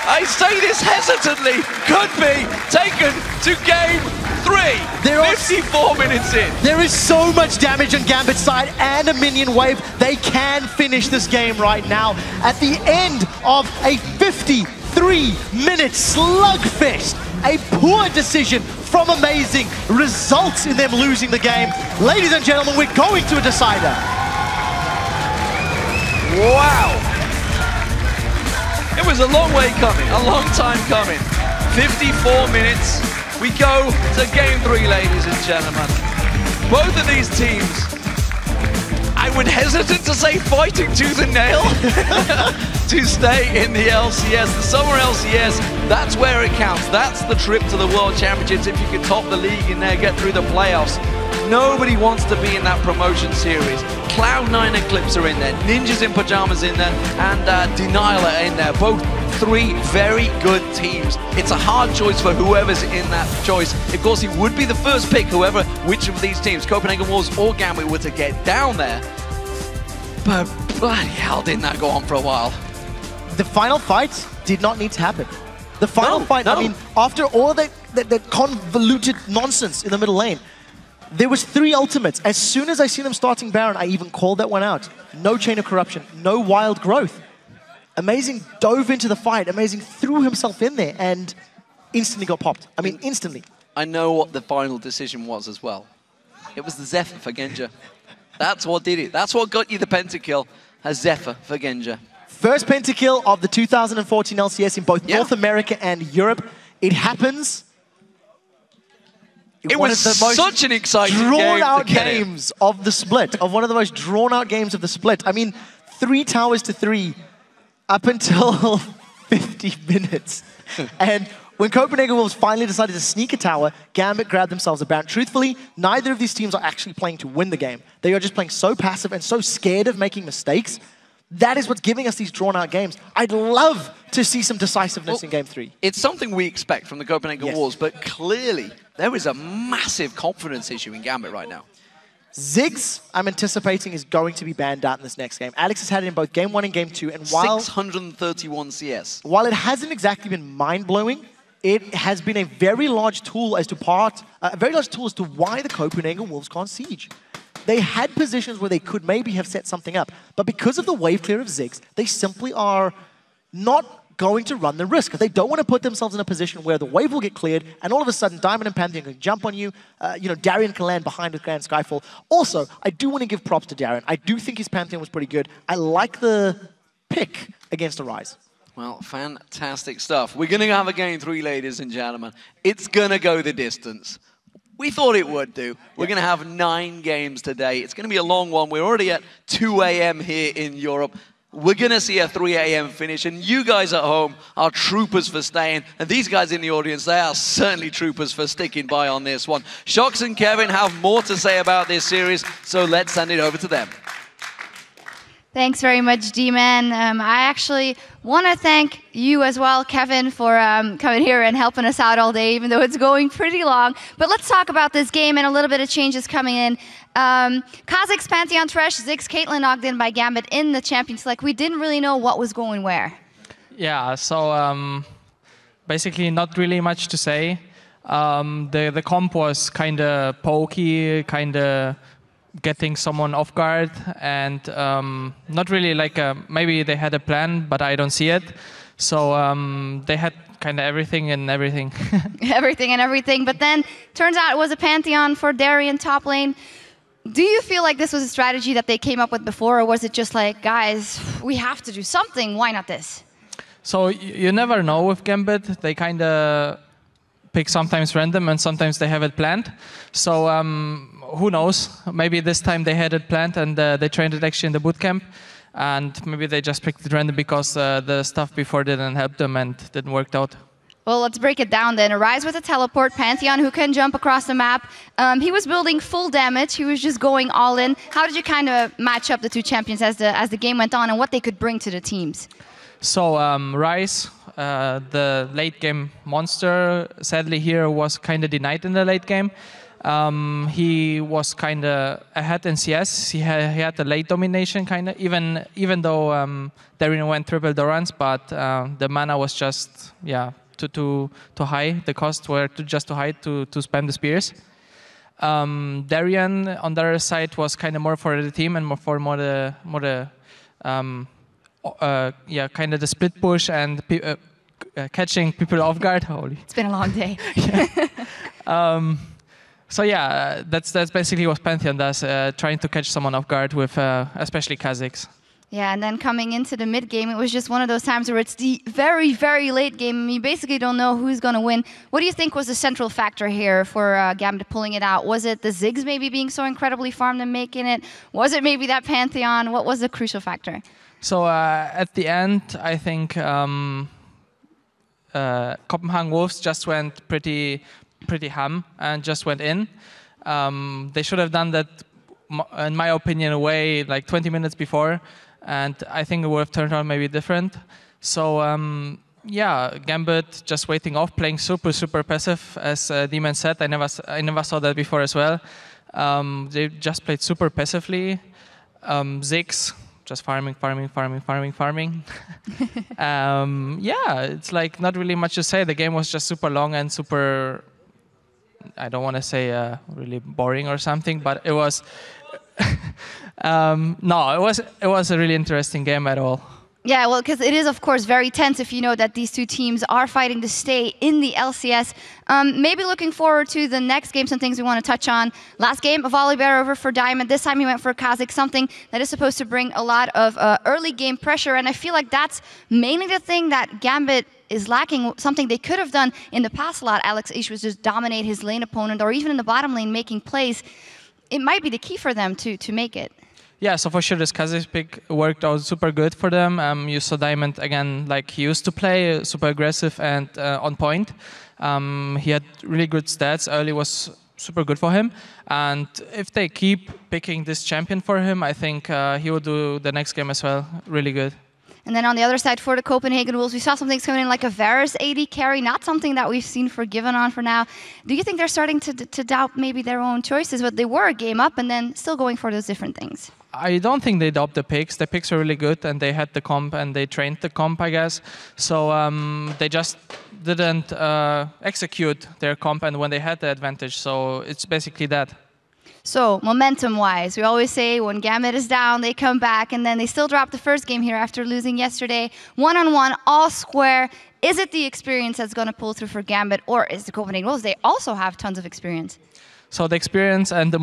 I say this hesitantly, could be taken to game 3. 54 minutes in. There is so much damage on Gambit's side and a minion wave. They can finish this game right now. At the end of a 53-minute slugfest, a poor decision from Amazing results in them losing the game. Ladies and gentlemen, we're going to a decider. Wow. It was a long way coming, a long time coming. 54 minutes. We go to game 3, ladies and gentlemen. Both of these teams, I would hesitate to say fighting tooth and nail to stay in the LCS. The Summer LCS, that's where it counts. That's the trip to the World Championships. If you can top the league in there, get through the playoffs. Nobody wants to be in that promotion series. Cloud9 and Eclipse are in there. Ninjas in Pajamas in there. And Denial are in there. Both 3 very good teams. It's a hard choice for whoever's in that choice. Of course, it would be the first pick, which of these teams, Copenhagen Wolves or Gambit, were to get down there. But bloody hell, didn't that go on for a while? The final fight did not need to happen. The final fight, I mean, after all that convoluted nonsense in the middle lane, there was 3 ultimates. As soon as I seen them starting Baron, I even called that one out. No Chain of Corruption, no Wild Growth. Amazing dove into the fight. Amazing threw himself in there and instantly got popped. I mean, instantly. I know what the final decision was as well. It was the Zephyr for Genja. That's what did it. That's what got you the pentakill. A Zephyr for Genja. First pentakill of the 2014 LCS in both North America and Europe. It happens. It was such an exciting drawn-out games of the split. Of one of the most drawn-out games of the split. I mean, 3 towers to 3 up until 50 minutes. And when Copenhagen Wolves finally decided to sneak a tower, Gambit grabbed themselves a Baron. Truthfully, neither of these teams are actually playing to win the game. They are just playing so passive and so scared of making mistakes. That is what's giving us these drawn-out games. I'd love to see some decisiveness in Game 3. It's something we expect from the Copenhagen Wolves, but clearly there is a massive confidence issue in Gambit right now. Ziggs, I'm anticipating, is going to be banned out in this next game. Alex has had it in both Game 1 and Game 2, and while 631 CS. While it hasn't exactly been mind-blowing, it has been a very large tool as to why the Copenhagen Wolves can't siege. They had positions where they could maybe have set something up, but because of the wave clear of Ziggs, they simply are not going to run the risk. They don't want to put themselves in a position where the wave will get cleared, and all of a sudden Diamond and Pantheon can jump on you. Darien can land behind with Grand Skyfall. Also, I do want to give props to Darien. I do think his Pantheon was pretty good. I like the pick against a Ryze. Well, fantastic stuff. We're going to have a Game 3, ladies and gentlemen. It's going to go the distance. We thought it would do. We're going to have 9 games today. It's going to be a long one. We're already at 2 a.m. here in Europe. We're going to see a 3 a.m. finish, and you guys at home are troopers for staying, and these guys in the audience, they are certainly troopers for sticking by on this one. Shox and Kevin have more to say about this series, so let's send it over to them. Thanks very much, D-Man. I actually want to thank you as well, Kevin, for coming here and helping us out all day, even though it's going pretty long. But let's talk about this game and a little bit of changes coming in. Kha'Zix, Pantheon, Thresh, Ziggs, Caitlyn knocked in by Gambit in the Champions Select. We didn't really know what was going where. Yeah, so basically not really much to say. The comp was kind of pokey, kind of getting someone off guard, and not really like maybe they had a plan, but I don't see it. So they had kind of everything and everything. Everything and everything, but then turns out it was a Pantheon for Darien top lane. Do you feel like this was a strategy that they came up with before, or was it just like, guys, we have to do something, why not this? So you never know with Gambit. They kind of pick sometimes random and sometimes they have it planned. So who knows? Maybe this time they had it planned and they trained it actually in the bootcamp. And maybe they just picked it random because the stuff before didn't help them and didn't work out. Well, let's break it down then. Ryze with a teleport, Pantheon who can jump across the map. He was building full damage. He was just going all in. How did you kind of match up the two champions as the game went on and what they could bring to the teams? So Ryze, the late game monster, sadly here was kind of denied in the late game. He was kind of ahead in CS. He had the late domination kind of, even though Darien went triple Dorans, but the mana was just too high. The costs were just too high to spam the spears. Darien on the other side was kind of more for the team and more the kind of the split push and catching people off guard. Holy. It's been a long day. So yeah, that's basically what Pantheon does, trying to catch someone off guard with especially Kha'Zix. Yeah, and then coming into the mid game, it was just one of those times where it's the very, very late game. And you basically don't know who's going to win. What do you think was the central factor here for Gambit pulling it out? Was it the Ziggs maybe being so incredibly farmed and making it? Was it maybe that Pantheon? What was the crucial factor? So at the end, I think Copenhagen Wolves just went pretty ham and just went in. They should have done that, in my opinion, away like 20 minutes before, and I think it would have turned out maybe different. So yeah, Gambit just waiting off, playing super passive, as Demon said. I never saw that before as well. They just played super passively. Ziggs just farming. Yeah, it's like not really much to say. The game was just super long and super, I don't want to say really boring or something, but it was no, it was a really interesting game at all. Yeah, well, because it is, of course, very tense if you know that these two teams are fighting to stay in the LCS. Maybe looking forward to the next game, some things we want to touch on. Last game, a volley bear over for Diamond. This time he went for Kha'Zix, something that is supposed to bring a lot of early game pressure. And I feel like that's mainly the thing that Gambit is lacking, something they could have done in the past a lot. Aleksei was just dominate his lane opponent, or even in the bottom lane making plays. It might be the key for them to make it. Yeah, so for sure this Kha'Zix pick worked out super good for them. You saw Diamond again like he used to play, super aggressive and on point. He had really good stats. Early was super good for him. And if they keep picking this champion for him, I think he will do the next game as well really good. And then on the other side for the Copenhagen Wolves, we saw some things coming in like a Varus AD carry, not something that we've seen forgiven on for now. Do you think they're starting to doubt maybe their own choices? But they were a game up and then still going for those different things. I don't think they doubt the picks. The picks are really good and they had the comp and they trained the comp, I guess. So they just didn't execute their comp and when they had the advantage. So it's basically that. So, momentum-wise, we always say when Gambit is down, they come back, and then they still drop the first game here after losing yesterday. One-on-one, all square. Is it the experience that's going to pull through for Gambit, or is the Copenhagen Wolves? They also have tons of experience. So the experience and the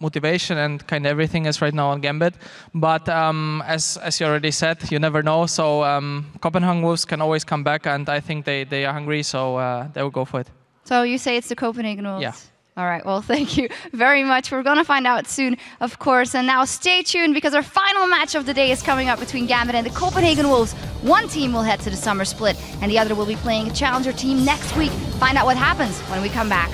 motivation and kind of everything is right now on Gambit. But as you already said, you never know. So Copenhagen Wolves can always come back, and I think they are hungry, so they will go for it. So you say it's the Copenhagen Wolves? Yeah. All right, well, thank you very much. We're going to find out soon, of course. And now stay tuned because our final match of the day is coming up between Gambit and the Copenhagen Wolves. One team will head to the summer split, and the other will be playing a challenger team next week. Find out what happens when we come back.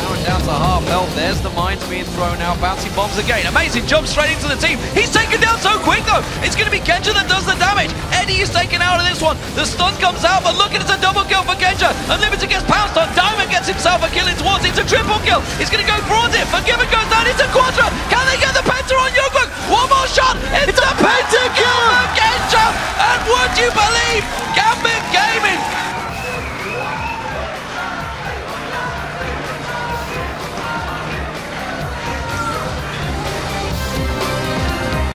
Bowing down down to half health. There's the mines being thrown out. Bouncing bombs again. Amazing jump straight into the team. He's taken down so quick though. It's going to be Genja that does the damage. Eddie is taken out of this one. The stun comes out, but look at it's a double kill for Genja. Unlimited gets pounced on. Diamond gets himself a kill in towards. It's a triple kill. He's going to go towards it. Forgiven goes down. It's a quadra. Can they get the Petar on YoungBuck? One more shot. It's a Petar.